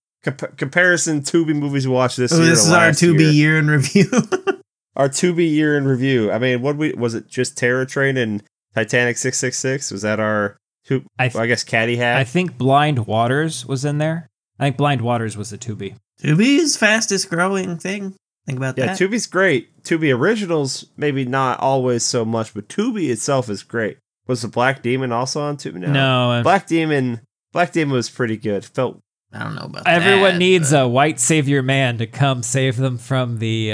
comparison Tubi movies we watched this year. This to is our last Tubi year in review. Our Tubi year in review. I mean, was it just Terror Train and Titanic 666? Was that our I guess Caddy Hat? I think Blind Waters was in there. I think Blind Waters was the Tubi. Tubi's fastest growing thing. Think about Yeah, that. Tubi's great. Tubi originals, maybe not always so much, but Tubi itself is great. Was the Black Demon also on Tubi? No. Black Demon was pretty good. Felt I don't know about Everyone that, needs but a white savior man to come save them from the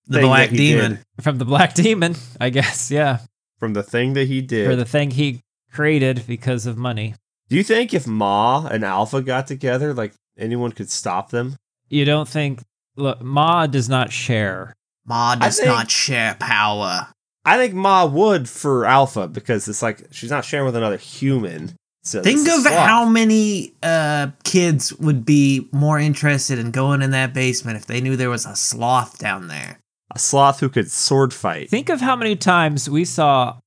the thing Black that he Demon. did. from the Black Demon, I guess. Yeah, from the thing that he did. for the thing he created because of money. Do you think if Ma and Alpha got together, like anyone could stop them? You don't think? Look, Ma does not share. Ma does think- not share power. I think Ma would for Alpha because it's like she's not sharing with another human. So Think it's a of sloth. how many kids would be more interested in going in that basement if they knew there was a sloth down there. A sloth who could sword fight. Think of how many times we saw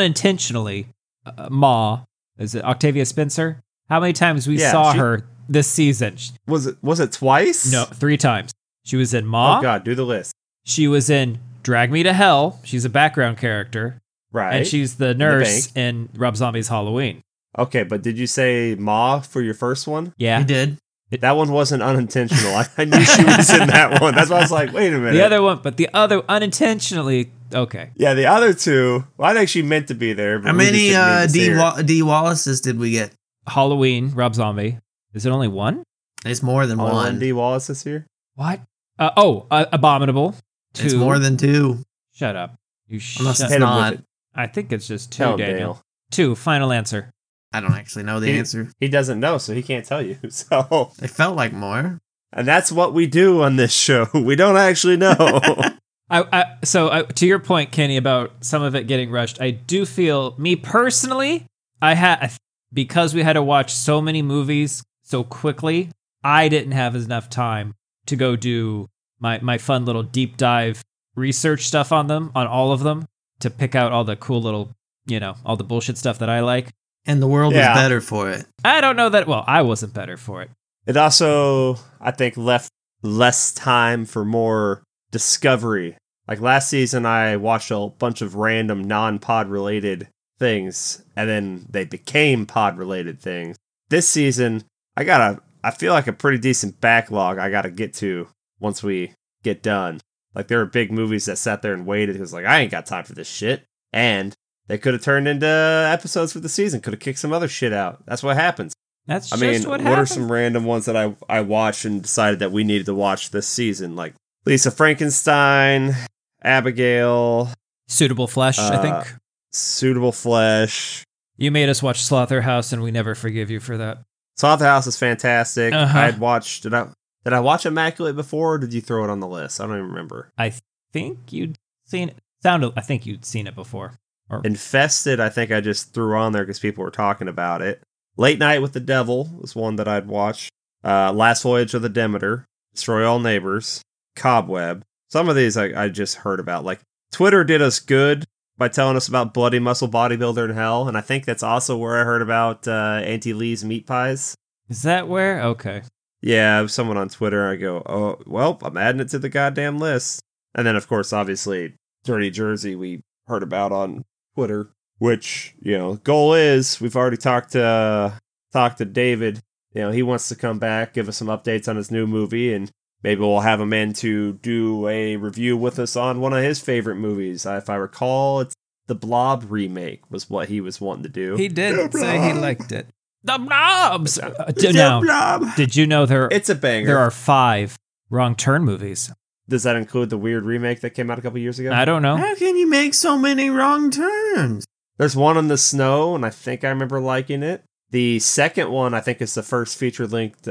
unintentionally Ma. Is it Octavia Spencer? How many times we Yeah, saw she- her this season? Was it twice? No, 3 times. She was in Ma. Oh God, do the list. She was in Drag Me to Hell. She's a background character. Right. And she's the nurse in Rob Zombie's Halloween. Okay, but did you say Ma for your first one? Yeah. You did. That one wasn't unintentional. I knew she was in that one. That's why I was like, wait a minute. The other one, but the other unintentionally, okay. Yeah, the other two. Well, I think she meant to be there. But How we just many didn't mean to see her. D. Wallaces did we get? Halloween, Rob Zombie. Is it only one? It's more than Only one. D. Wallace is here. What? Abominable. 2. It's more than 2. Shut up. You Unless shut it's Hit him with not. it. I think it's just 2, Tell him, Daniel. Daniel. 2, final answer. I don't actually know the answer. He doesn't know, so he can't tell you. So, It felt like more. and that's what we do on this show. We don't actually know. So to your point, Kenny, about some of it getting rushed, I do feel, me personally, because we had to watch so many movies so quickly, I didn't have enough time to go do my fun little deep dive research stuff on all of them, to pick out all the cool little, all the bullshit stuff that I like. And the world Yeah. was better for it. I don't know that, well, I wasn't better for it. It also, I think, left less time for more discovery. Like last season, I watched a bunch of random non-pod related things, and then they became pod related things. This season, I feel like a pretty decent backlog I gotta get to once we get done. Like there were big movies that sat there and waited. It was like, I ain't got time for this shit. And they could have turned into episodes for the season. Could have kicked some other shit out. That's what happens. That's I just mean, what what happened. are some random ones that I watched and decided that we needed to watch this season? Like Lisa Frankenstein, Abigail, Suitable Flesh, I think. Suitable Flesh. You made us watch Slaughterhouse, and we never forgive you for that. Slaughterhouse is fantastic. Uh-huh. I had watched. Did I watch Immaculate before, or did you throw it on the list? I don't even remember. I think you'd seen it. I think you'd seen it before. Infested, I think I just threw on there because people were talking about it. Late Night with the Devil was one that I'd watched. Last Voyage of the Demeter. Destroy All Neighbors. Cobweb. Some of these I just heard about. Like, Twitter did us good by telling us about Bloody Muscle Bodybuilder in Hell, and I think that's also where I heard about Auntie Lee's Meat Pies. Is that where? Okay. Yeah, someone on Twitter, I go, oh, well, I'm adding it to the goddamn list. And then, of course, obviously, Dirty Jersey we heard about on Twitter, which, goal is, we've already talked to David he wants to come back, give us some updates on his new movie, and maybe we'll have him in to do a review with us on one of his favorite movies. If I recall, it's the Blob remake was what he was wanting to do. He did say he liked it. The Blobs! Blob! Did you know It's a banger. There are 5 Wrong Turn movies? Does that include the weird remake that came out a couple years ago? I don't know. How can you make so many wrong turns? There's one in the snow, and I think I remember liking it. The second one, I think, is the first feature-length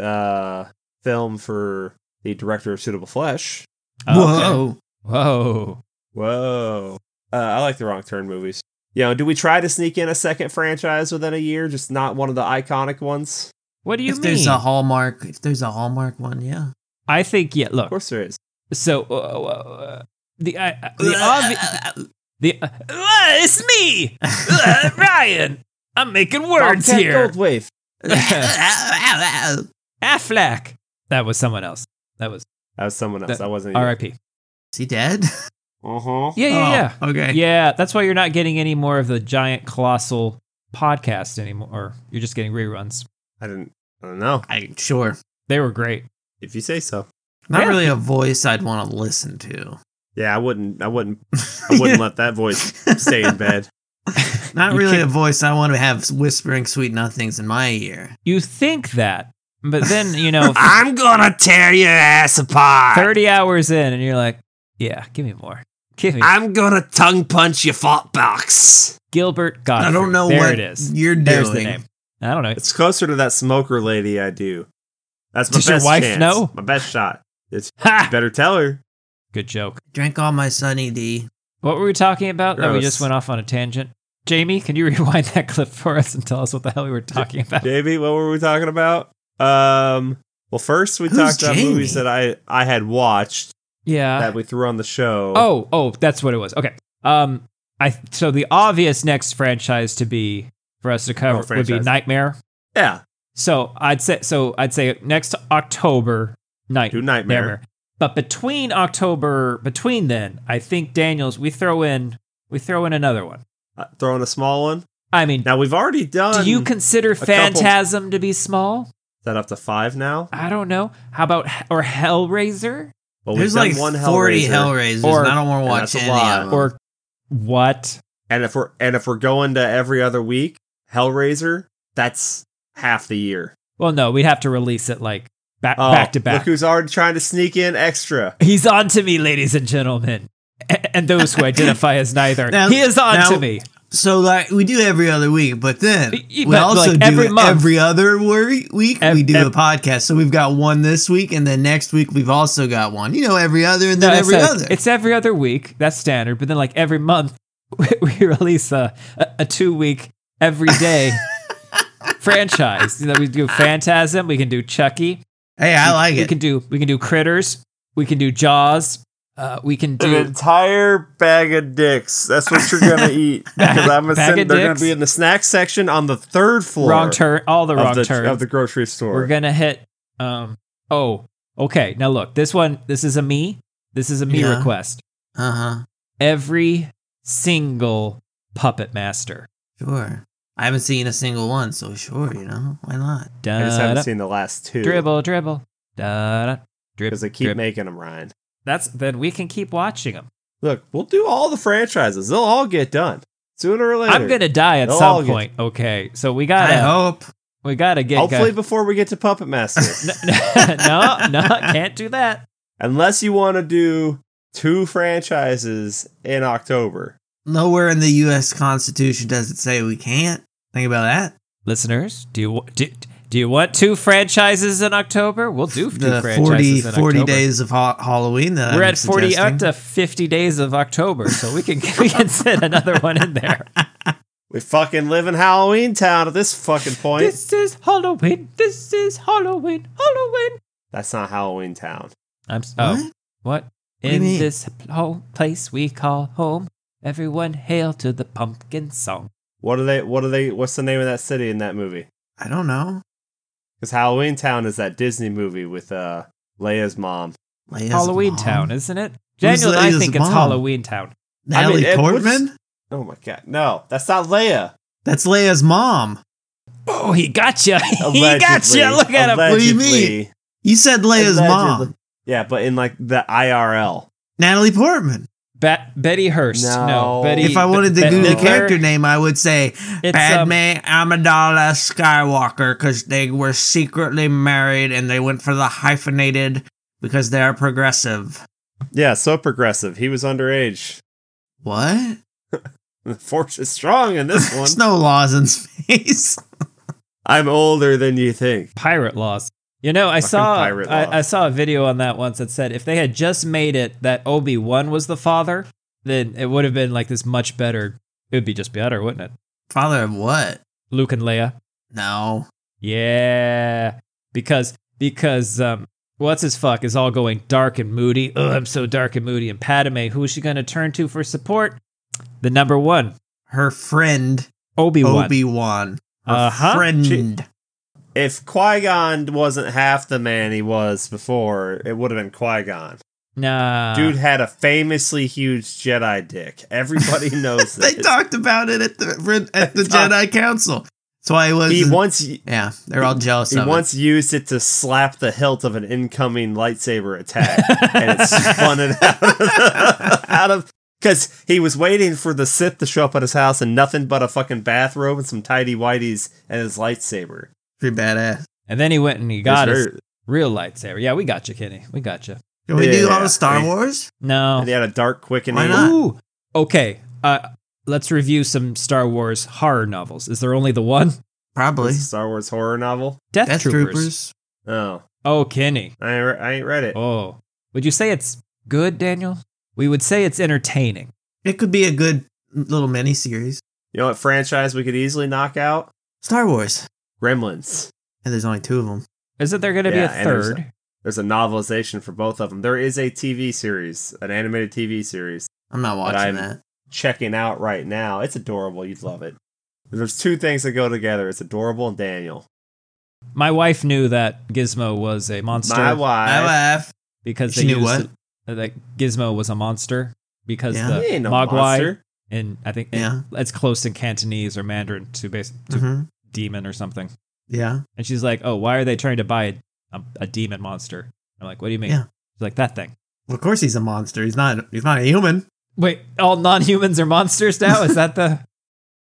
film for the director of Suitable Flesh. Whoa. Whoa. Whoa. I like the Wrong Turn movies. Do we try to sneak in a second franchise within a year? Just not one of the iconic ones? What do you mean? If there's a Hallmark one, yeah. I think, yeah, look. Of course there is. So, it's me! Ryan! I'm making words Bobcat here. Goldthwait. Affleck. That was someone else. That was someone else. That wasn't you. R.I.P. Is he dead? Uh-huh. Yeah. Okay. Yeah, that's why you're not getting any more of the giant, colossal podcast anymore. Or you're just getting reruns. I don't know. Sure. They were great. If you say so. Not really a voice I'd want to listen to. Yeah, I wouldn't let that voice stay in bed. Not really a voice I want to have whispering sweet nothings in my ear. You think that, but then, I'm gonna tear your ass apart. 30 hours in, and you're like, yeah, give me more. Give me. I'm gonna tongue punch your fart box. Gilbert Gottfried. I don't know there what it is. you're There's the doing. name. I don't know. It's closer to that smoker lady I do. That's my Does your best wife chance. know? My best shot. It's Ha! you better tell her. Good joke. Drank all my Sunny D. What were we talking about that we Gross. just went off on a tangent? Jamie, can you rewind that clip for us and tell us what the hell we were talking about? Jamie, what were we talking about? Well, first we Who's talked about Jamie? movies that I had watched Yeah. that we threw on the show. Oh, that's what it was. Okay. So the obvious next franchise to be for us to cover would be franchise. Nightmare. Yeah. So I'd say next October, Do Nightmare. But between then, I think Daniels, we throw in another one. Throw in a small one. I mean, Now we've already done. do you consider Phantasm to be small? Is that up to 5 now? I don't know. How about or Hellraiser? Well, There's we've done like one 40 Hellraiser. Hellraisers, Or- and I don't want to and watch that's a any lot. of them. Or what? And if we're going to every other week, Hellraiser, that's half the year. Well, no, we'd have to release it like back to Look back. who's already trying to sneak in extra. He's on to me, ladies and gentlemen. And those who identify as neither. Now- He is on now- to me. So like we do every other week, but then we But, also like, do every month. every other week. We do a podcast. So we've got one this week, and then next week we've also got one. Every other, and then No, every other. It's every other week. That's standard. But then, like every month, we release a 2-week everyday franchise. We do Phantasm. We can do Chucky. Hey, I like We it. can do Critters. We can do Jaws. We can An do entire bag of dicks. That's what you're gonna eat. Because I'm Bag assuming of they're gonna dicks? be in the snack section on the 3rd floor. Wrong Turn. All the Wrong of Turns. the grocery store. We're gonna hit. Okay. Now look, this is a me. This is a me Yeah. request. Uh-huh. Every single Puppet Master. Sure. I haven't seen a single one, so sure, why not? I just haven't seen the last 2 Dribble. Da da. Drip. because they keep drip. making them, Ryan. Then we can keep watching them. Look, we'll do all the franchises. They'll all get done sooner or later. I'm gonna die at They'll all some get- point. Okay, so we I gotta hope. get. Hopefully before we get to Puppet Master. no, can't do that. Unless you want to do 2 franchises in October. Nowhere in the U.S. Constitution does it say we can't. Think about that. Listeners, do you want 2 franchises in October? We'll do 2 The franchises in 40 October. days of Halloween. That We're I'm at 40 suggesting. up to 50 days of October, so we can sit another one in there. We fucking live in Halloween Town at this fucking point. This is Halloween. This is Halloween. Halloween. That's not Halloween Town. What? What? do you In mean? this place we call home, everyone hail to the pumpkin song. What's the name of that city in that movie? I don't know. Because Halloween Town is that Disney movie with Leia's mom. Leia's Halloween mom? Town, isn't it? Who's Daniel and I Leia's think it's mom? Halloween Town. Natalie it was- Portman? Oh my god. No, that's not Leia. That's Leia's mom. Oh, he got you. He Allegedly. got you. Look at him. What do you mean? Allegedly. You said Leia's Allegedly. mom. Yeah, but in like the IRL. Natalie Portman. Betty Hearst. No, Betty. If I wanted to Be- Google the Midler. character name, I would say It's, Padme Amidala Skywalker, because they were secretly married and they went for the hyphenated because they are progressive. Yeah, so progressive. He was underage. What? The force is strong in this one. There's no laws in space. I'm older than you think. Pirate laws. You know, I saw pirate law. I saw a video on that once that said if they had just made it that Obi-Wan was the father, then it would have been like this much better. It would be just better, wouldn't it? Father of what? Luke and Leia. No. Yeah, because what's his fuck is all going dark and moody. Oh, I'm so dark and moody. And Padme, who is she going to turn to for support? The number one, Her friend, Obi-Wan. Obi-Wan. Her Uh-huh. friend. If Qui-Gon wasn't half the man he was before, it would have been Qui-Gon. Nah, Dude had a famously huge Jedi dick. Everybody knows They this. talked about it at the Jedi Council. That's why it was. He once Yeah, they're all jealous he of once used it to slap the hilt of an incoming lightsaber attack, and it spun it out of because he was waiting for the Sith to show up at his house and nothing but a fucking bathrobe and some tidy whities and his lightsaber. Pretty badass. and then he went and he got It's his very- real lightsaber. Yeah, we got you, Kenny. We got you. Can we do all Yeah. the Star Wars? No. And he had a dark quickening. Why not? Ooh. Okay. Let's review some Star Wars horror novels. Is there only the one? Probably. It's a Star Wars horror novel. Death, Death Troopers. Troopers. Oh, Oh, Kenny. I ain't read it. Oh. Would you say it's good, Daniel? We would say it's entertaining. It could be a good little mini series. You know what franchise we could easily knock out? Star Wars. Gremlins. And there's only 2 of them. Isn't there going to Yeah, be a and there's third? There's a novelization for both of them. There is a TV series, an animated TV series, I'm not watching I'm- that. checking out right now. It's adorable. You'd love it. There's 2 things that go together. It's adorable and Daniel. My wife knew that Gizmo was a monster My I wife. laugh. because She they knew used what? that Gizmo was a monster because Yeah. He ain't the no Mogwai monster. and I think Yeah. it's close in Cantonese or Mandarin to hmm demon or something. Yeah. And she's like, "Oh, why are they trying to buy a demon monster?" I'm like, "What do you mean?" Yeah. She's like, "That thing." Well, of course he's a monster. He's not a human. Wait, all non-humans are monsters now? Is that the?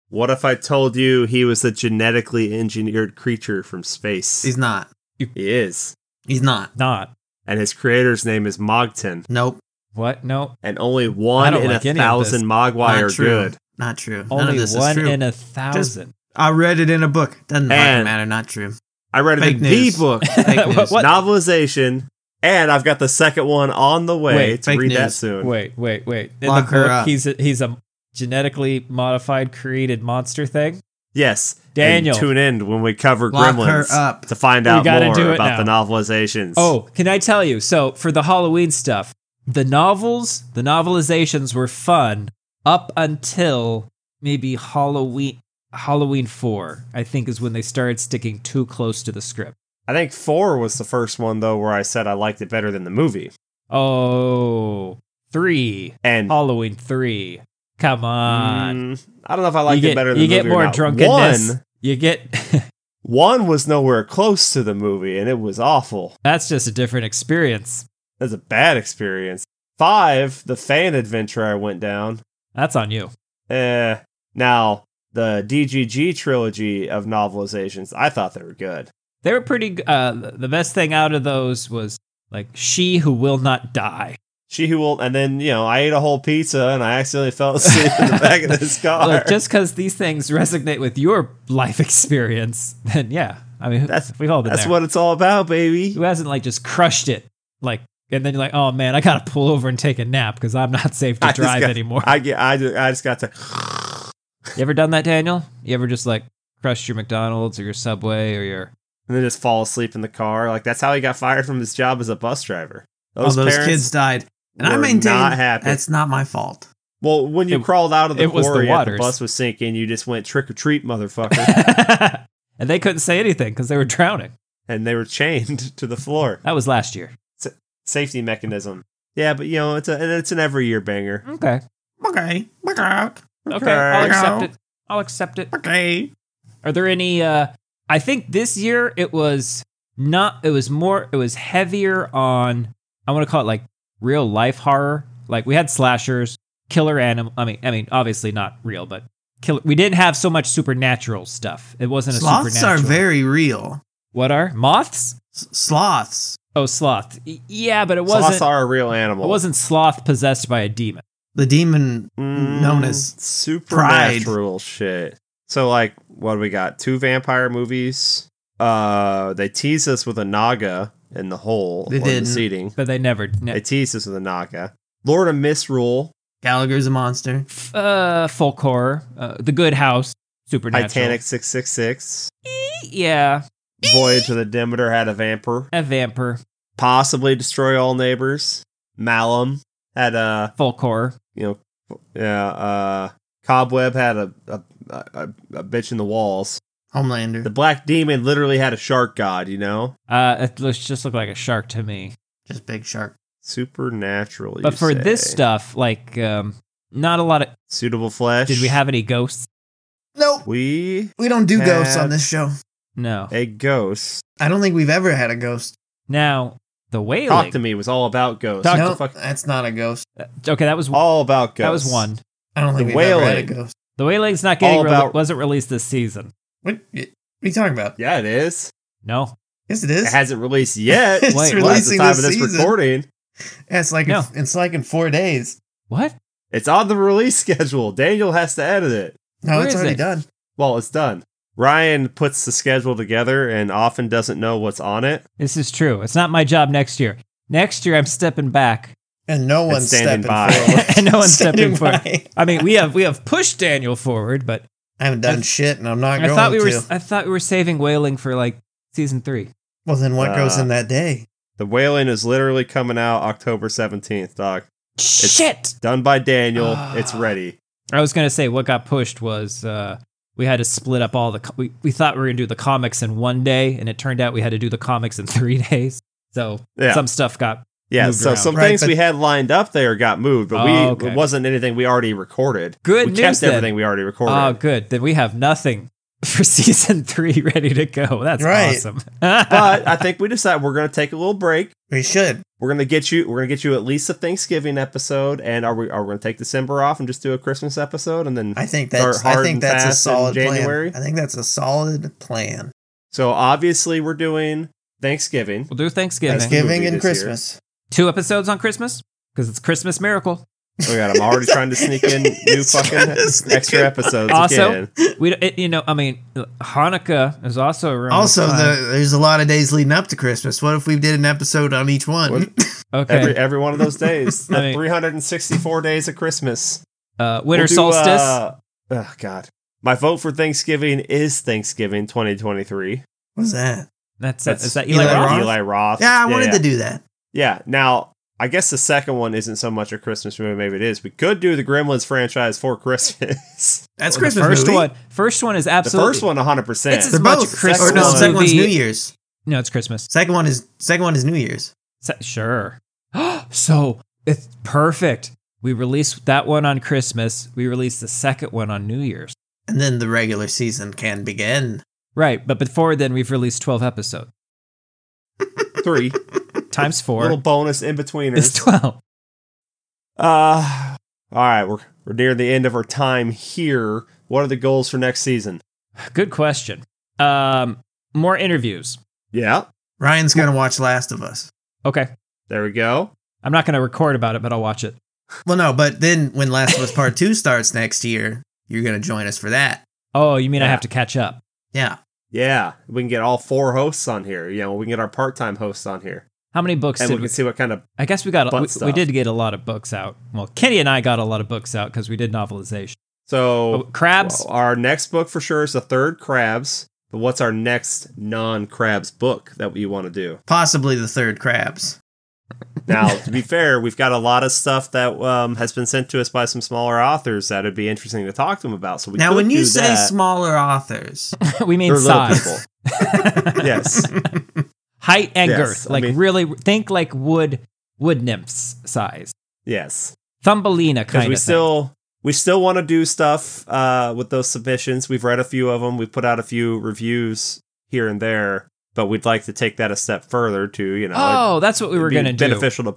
What if I told you he was a genetically engineered creature from space? He's not. He is. He's not. Not. And his creator's name is Mogton. Nope. What? No. And only I one don't in like a any of thousand this. Mogwai Not are true. good. Not true. None Only of this is one true. in 1,000. I read it in a book. Doesn't fucking And- matter. Not true. I read it Fake in news. the book. Fake news. What? Novelization. And I've got the second one on the way Wait, to fake read that news. soon. Wait. In Lock the her book, up. he's a genetically modified created monster thing. Yes. Daniel. And tune in when we cover Lock her Gremlins up. to find We out gotta more do it about now. the novelizations. Oh, can I tell you? So for the Halloween stuff, the novelizations were fun up until maybe Halloween 4, I think is when they started sticking too close to the script. I think 4 was the first one, though, where I said I liked it better than the movie. Oh, 3. And Halloween 3. Come on. I don't know if I liked it better than the you movie get or more not. drunkenness. You get One was nowhere close to the movie, and it was awful. That's just a different experience. That's a bad experience. 5, the fan adventure I went down. That's on you. Now, the DGG trilogy of novelizations, I thought they were good. They were pretty the best thing out of those was like She Who Will Not Die. She Who Will, and then, I ate a whole pizza and I accidentally fell asleep in the back of this car. Look, just because these things resonate with your life experience, then yeah. I mean, we've all been That's there. what it's all about, baby. Who hasn't like just crushed it? Like, and then you're like, oh man, I gotta pull over and take a nap because I'm not safe to drive anymore. I just got to. You ever done that, Daniel? You ever just like crushed your McDonald's or your Subway or your... And then just fall asleep in the car. Like, that's how he got fired from his job as a bus driver. All those parents kids died. And I were maintain not happy. that's not my fault. Well, when you crawled out of the it was the quarry and the waters. bus was sinking, you just went trick or treat, motherfucker. And they couldn't say anything because they were drowning. And they were chained to the floor. That was last year. Safety mechanism. Yeah, but it's an every year banger. Okay. Okay. Okay, I'll accept it. I'll accept it. Okay. Are there any I think this year it was heavier on, I want to call it like real life horror. Like we had slashers, killer animal. I mean, obviously not real, but killer. We didn't have so much supernatural stuff. It wasn't a Sloths supernatural. are very real. What are moths? Sloths. Oh, sloth. Yeah, but it wasn't. Sloths are a real animal. It wasn't sloth possessed by a demon. The demon known as supernatural shit. So, like, what do we got? 2 vampire movies. They teased us with a Naga in the hole. They did. The seating. But they never. They teased us with a Naga. Lord of Misrule. Gallagher's a monster. Folk horror. The Good House. Supernatural. Titanic 666. Yeah. Voyage of the Demeter had a vampire. A vampire. Possibly Destroy All Neighbors. Malum had a folk horror. Cobweb had a bitch in the walls. Homelander. The Black Demon literally had a shark god, you know? It just looked like a shark to me. Just big shark. Supernatural, But for this stuff, like, not a lot of... Suitable flesh. Did we have any ghosts? Nope. We don't do ghosts on this show. No. A ghost. I don't think we've ever had a ghost. Now, the Wailing... Talk to Me was all about ghosts. No, that's not a ghost. Okay, that was... All about ghosts. That was one. I don't think we've ever had a ghost. The Wailing's not getting... wasn't released this season. What are you talking about? Yeah, it is. No. Yes, it is. It hasn't released yet. It's Wait, releasing at the time of this this season. recording. Yeah, it's like in 4 days. What? It's on the release schedule. Daniel has to edit it. No, Where it's is already it? done. Well, it's done. Ryan puts the schedule together and often doesn't know what's on it. This is true. It's not my job next year. Next year, I'm stepping back. And no one's standing stepping by. forward. And no one's stepping forward. by. I mean, we have pushed Daniel forward, but... I haven't done shit, and I'm not I going to. I thought we were saving Wailing for, like, season 3. Well, then what goes in that day? The Wailing is literally coming out October 17th, dog. Shit! Done by Daniel. It's ready. I was going to say what got pushed was we had to split up all the... We thought we were going to do the comics in 1 day, and it turned out we had to do the comics in 3 days. So some stuff got moved so around. some things we had lined up there got moved, but it wasn't anything we already recorded. Good we news, kept then. everything we already recorded. Oh, good. Then we have nothing for season 3 ready to go. That's awesome. But I think we decided we're going to take a little break. We should. We're going to get you at least a Thanksgiving episode, and are we going to take December off and just do a Christmas episode and then I think that's a solid January? plan. I think that's a solid plan. So obviously we're doing Thanksgiving. We'll do Thanksgiving. Thanksgiving and Christmas. 2 episodes on Christmas because it's Christmas Miracle. Oh god, I'm already trying to sneak in new fucking extra episodes Also, again. Hanukkah is also around. Also, there's a lot of days leading up to Christmas. What if we did an episode on each one? Okay. Every one of those days. The 364 days of Christmas. Winter solstice. Oh god. My vote for Thanksgiving is Thanksgiving 2023. What's that? Is that Eli Roth? Eli Roth. Yeah, I wanted to do that. Yeah. Now, I guess the second one isn't so much a Christmas movie. Maybe it is. We could do the Gremlins franchise for Christmas. That's The Christmas movie. First one is absolutely. The first one, 100%. It's as They're much both. a Christmas The second one's movie- New Year's. No, it's Christmas. Second one is New Year's. Sure. So it's perfect. We released that one on Christmas. We released the second one on New Year's. And then the regular season can begin. Right, but before then, we've released 12 episodes. 3. Times 4 Little bonus in betweeners. is 12. All right, we're near the end of our time here. What are the goals for next season? Good question. More interviews. Yeah, Ryan's going to watch Last of Us. Okay. there we go. I'm not going to record about it, but I'll watch it. Well, no, but then when Last of Us Part 2 starts next year, you're going to join us for that. Oh, you mean I have to catch up? Yeah. Yeah, we can get all 4 hosts on here. You know, we can get our part-time hosts on here. How many books And did we can see what kind of... I guess we got. fun We stuff. did get a lot of books out. Well, Kenny and I got a lot of books out because we did novelization. So, Crabs. well, our next book for sure is the third Crabs. But what's our next non-Crabs book that we want to do? Possibly the third Crabs. Now, to be fair, we've got a lot of stuff that has been sent to us by some smaller authors that would be interesting to talk to them about. So we Now, could when you do say that. smaller authors, We mean They're little size, people. Yes. height, and Yes, girth. I Like mean- really think like wood nymphs size. Yes. Thumbelina Because kind of. we still want to do stuff with those submissions. We've read a few of them. We've put out a few reviews here and there, but we'd like to take that a step further to, you know. Oh, that's what we were going to do. Beneficial to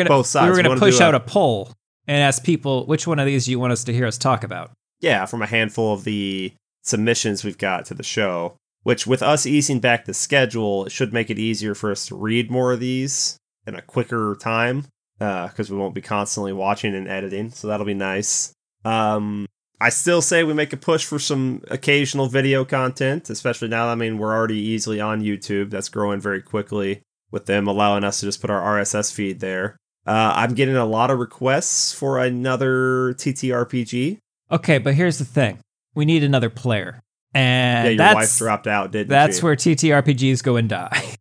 both sides. We were going to push do out a poll and ask people, which one of these do you want us to hear us talk about? Yeah, from a handful of the submissions we've got to the show, which with us easing back the schedule, it should make it easier for us to read more of these in a quicker time, because we won't be constantly watching and editing, so that'll be nice. I still say we make a push for some occasional video content, especially now. I mean, we're already easily on YouTube. That's growing very quickly with them allowing us to just put our RSS feed there. I'm getting a lot of requests for another TTRPG. Okay, but here's the thing. We need another player. And yeah, your wife dropped out, didn't she? That's where TTRPGs go and die.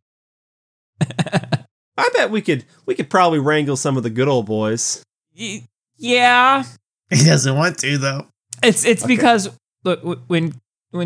I bet we could probably wrangle some of the good old boys. Yeah. He doesn't want to, though. It's okay. Because look, when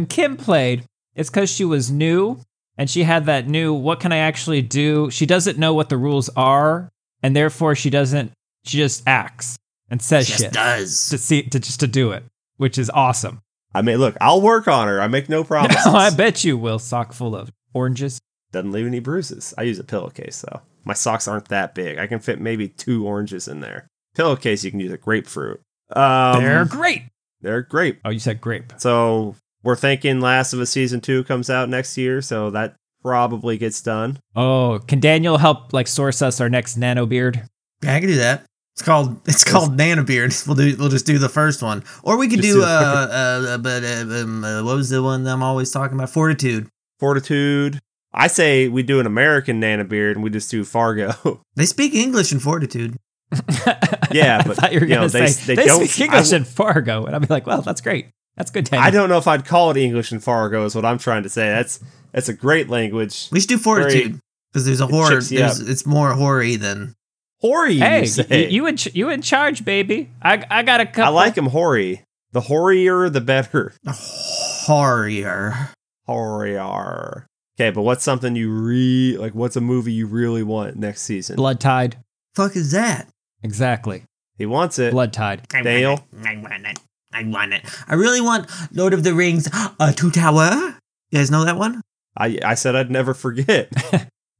Kim played, it's because she was new and she had that new what can I actually do? She doesn't know what the rules are, and therefore she just acts and says shit. Does. To do it, which is awesome. I mean, look, I'll work on her. I make no promises. No, I bet you will. Sock full of oranges. Doesn't leave any bruises. I use a pillowcase, though. My socks aren't that big. I can fit maybe 2 oranges in there. Pillowcase, you can use a grapefruit. They're great. They're grape. Oh, you said grape. So we're thinking Last of Us Season 2 comes out next year, so that probably gets done. Oh, can Daniel help source us our next Nano Beard? Yeah, I can do that. It's called Nano Beard. We'll just do the first one, or we could do what was the one that I'm always talking about? Fortitude. I say we do an American Nano Beard and we just do Fargo. They speak English in Fortitude. Yeah, but I thought you were going to say they don't speak English in Fargo, and I'd be like, well, that's great. That's good. Daniel. I don't know if I'd call it English in Fargo. Is what I'm trying to say. That's a great language. We should do Fortitude because there's a horror. It's more hoary than hoary. Hey, you in charge, baby. I got a couple. I like them hoary. The hoarier, the better. Horrier. Okay, but what's something you what's a movie you really want next season? Blood Tide. Fuck is that? Exactly. He wants it. Blood Tide. Daniel? I want it. I really want Lord of the Rings 2 Tower. You guys know that one? I said I'd never forget.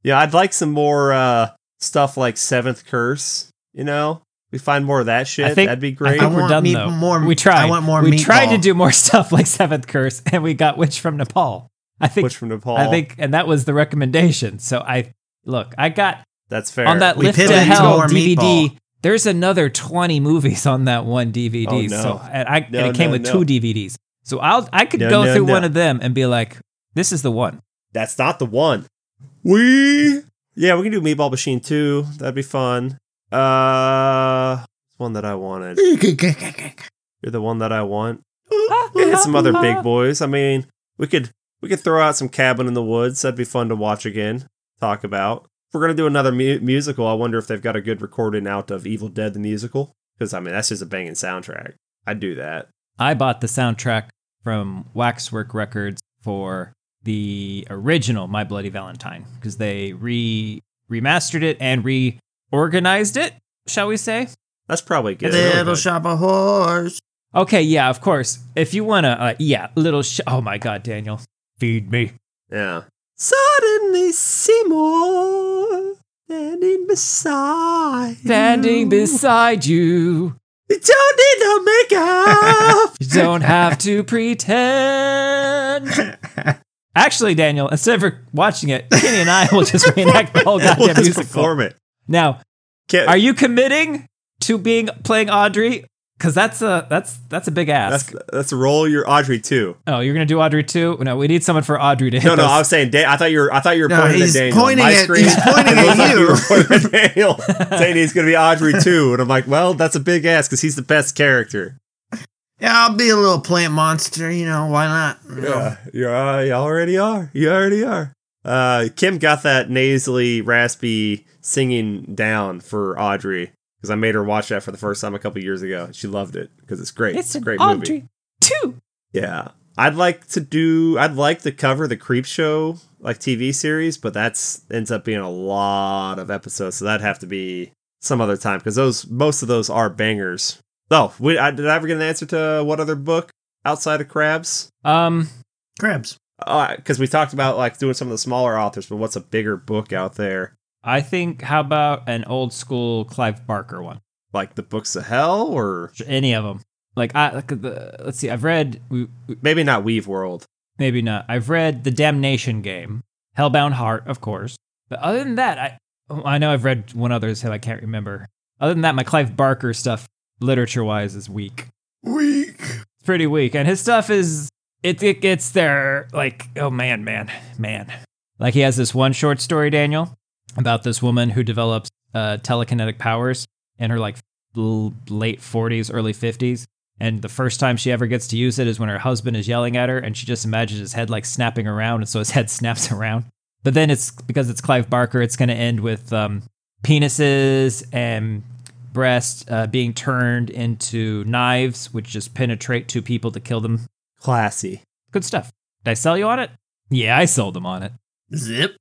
Yeah, I'd like some more stuff like Seventh Curse, you know? We find more of that shit. That'd be great. I think we're done, though. We tried. I want more We meatball. tried to do more stuff like Seventh Curse, and we got Witch from Nepal. Witch from Nepal. I think, and that was the recommendation. So I got... That's fair. On that Lift to Hell DVD, meatball. There's another 20 movies on that one DVD. Oh, no. So and it came with 2 DVDs. So I could go through one of them and be like, this is the one. That's not the one. Yeah, we can do Meatball Machine 2. That'd be fun. One that I wanted. You're the one that I want. We hit some other big boys. I mean, we could throw out some Cabin in the Woods. That'd be fun to watch again. Talk about. If we're going to do another musical, I wonder if they've got a good recording out of Evil Dead the Musical. Because, I mean, that's just a banging soundtrack. I'd do that. I bought the soundtrack from Waxwork Records for the original My Bloody Valentine. Because they remastered it and reorganized it, shall we say? That's probably good. Little Shop of Horrors. Okay, yeah, of course. If you want to, oh my God, Daniel. Feed me. Yeah. Suddenly Seymour standing beside you. You don't need no makeup. You don't have to pretend. Actually, Daniel, instead of watching it, Kenny and I will just reenact the whole goddamn musical. Perform it. Now, are you committing to playing Audrey? Because that's a big ask. That's a role. You're Audrey too. Oh, you're gonna do Audrey too? No, we need someone for Audrey to hit. No, I was saying. I thought you were pointing at Daniel. He's pointing at you. Pointing at Daniel, saying he's gonna be Audrey too, and I'm like, well, that's a big ask because he's the best character. Yeah, I'll be a little plant monster. You know, why not? Yeah, you already are. You already are. Kim got that nasally, raspy singing down for Audrey. Because I made her watch that for the first time a couple years ago. She loved it because it's great. It's a great Audrey movie. Too. Yeah. I'd like to cover the Creep Show TV series, but ends up being a lot of episodes, so that'd have to be some other time because most of those are bangers. Oh, did I ever get an answer to what other book outside of Crabs? Crabs. Because we talked about like doing some of the smaller authors, but what's a bigger book out there? I think, how about an old school Clive Barker one? Like the Books of Hell, or Any of them. Let's see, I've read... maybe not Weave World. Maybe not. I've read The Damnation Game. Hellbound Heart, of course. But other than that, I know I've read one other, so I can't remember. Other than that, my Clive Barker stuff, literature-wise, is weak. Weak. It's pretty weak. And his stuff is... It gets there, like, oh man. Like, he has this one short story, Daniel, about this woman who develops telekinetic powers in her, like, late 40s, early 50s. And the first time she ever gets to use it is when her husband is yelling at her, and she just imagines his head, like, snapping around, and so his head snaps around. But then because it's Clive Barker, it's going to end with penises and breasts being turned into knives, which just penetrate two people to kill them. Classy. Good stuff. Did I sell you on it? Yeah, I sold him on it. Zip.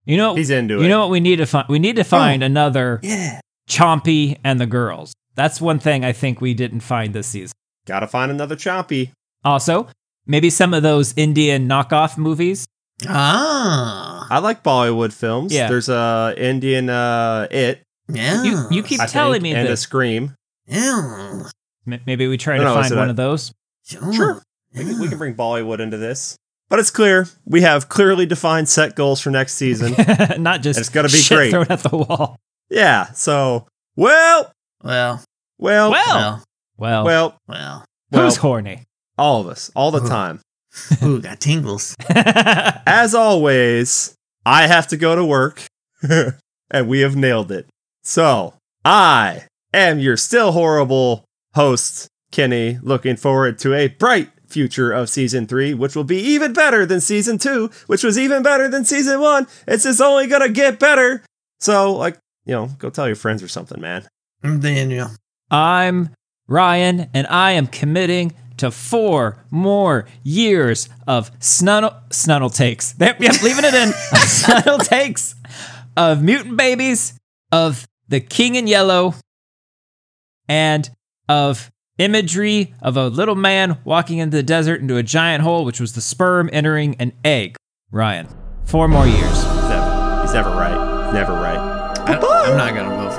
You know, he's into it. You know what we need to find? We need to find another Chompy and the Girls. That's one thing I think we didn't find this season. Gotta find another Chompy. Also, maybe some of those Indian knockoff movies. I like Bollywood films. Yeah. There's a Indian It. Yeah. You keep telling me and this. a Scream. Yeah. Maybe we try to find one of those. Sure. We can bring Bollywood into this. But it's clear, we have clearly defined set goals for next season. Not just it's gonna be shit great. thrown at the wall. Yeah, so, well. Who's horny? All of us, all the time. Ooh, got tingles. As always, I have to go to work, and we have nailed it. So, I am your still horrible host, Kenny, looking forward to a bright future of Season 3, which will be even better than Season 2, which was even better than Season 1. It's just only gonna get better. So, like, go tell your friends or something, man. I'm Daniel. I'm Ryan, and I am committing to 4 more years of snunnel takes. Yep, leaving it in. Snunnel takes of Mutant Babies, of The King in Yellow, and of imagery of a little man walking into the desert into a giant hole, which was the sperm entering an egg. Ryan, 4 more years. He's never right. Never right. I'm not going to vote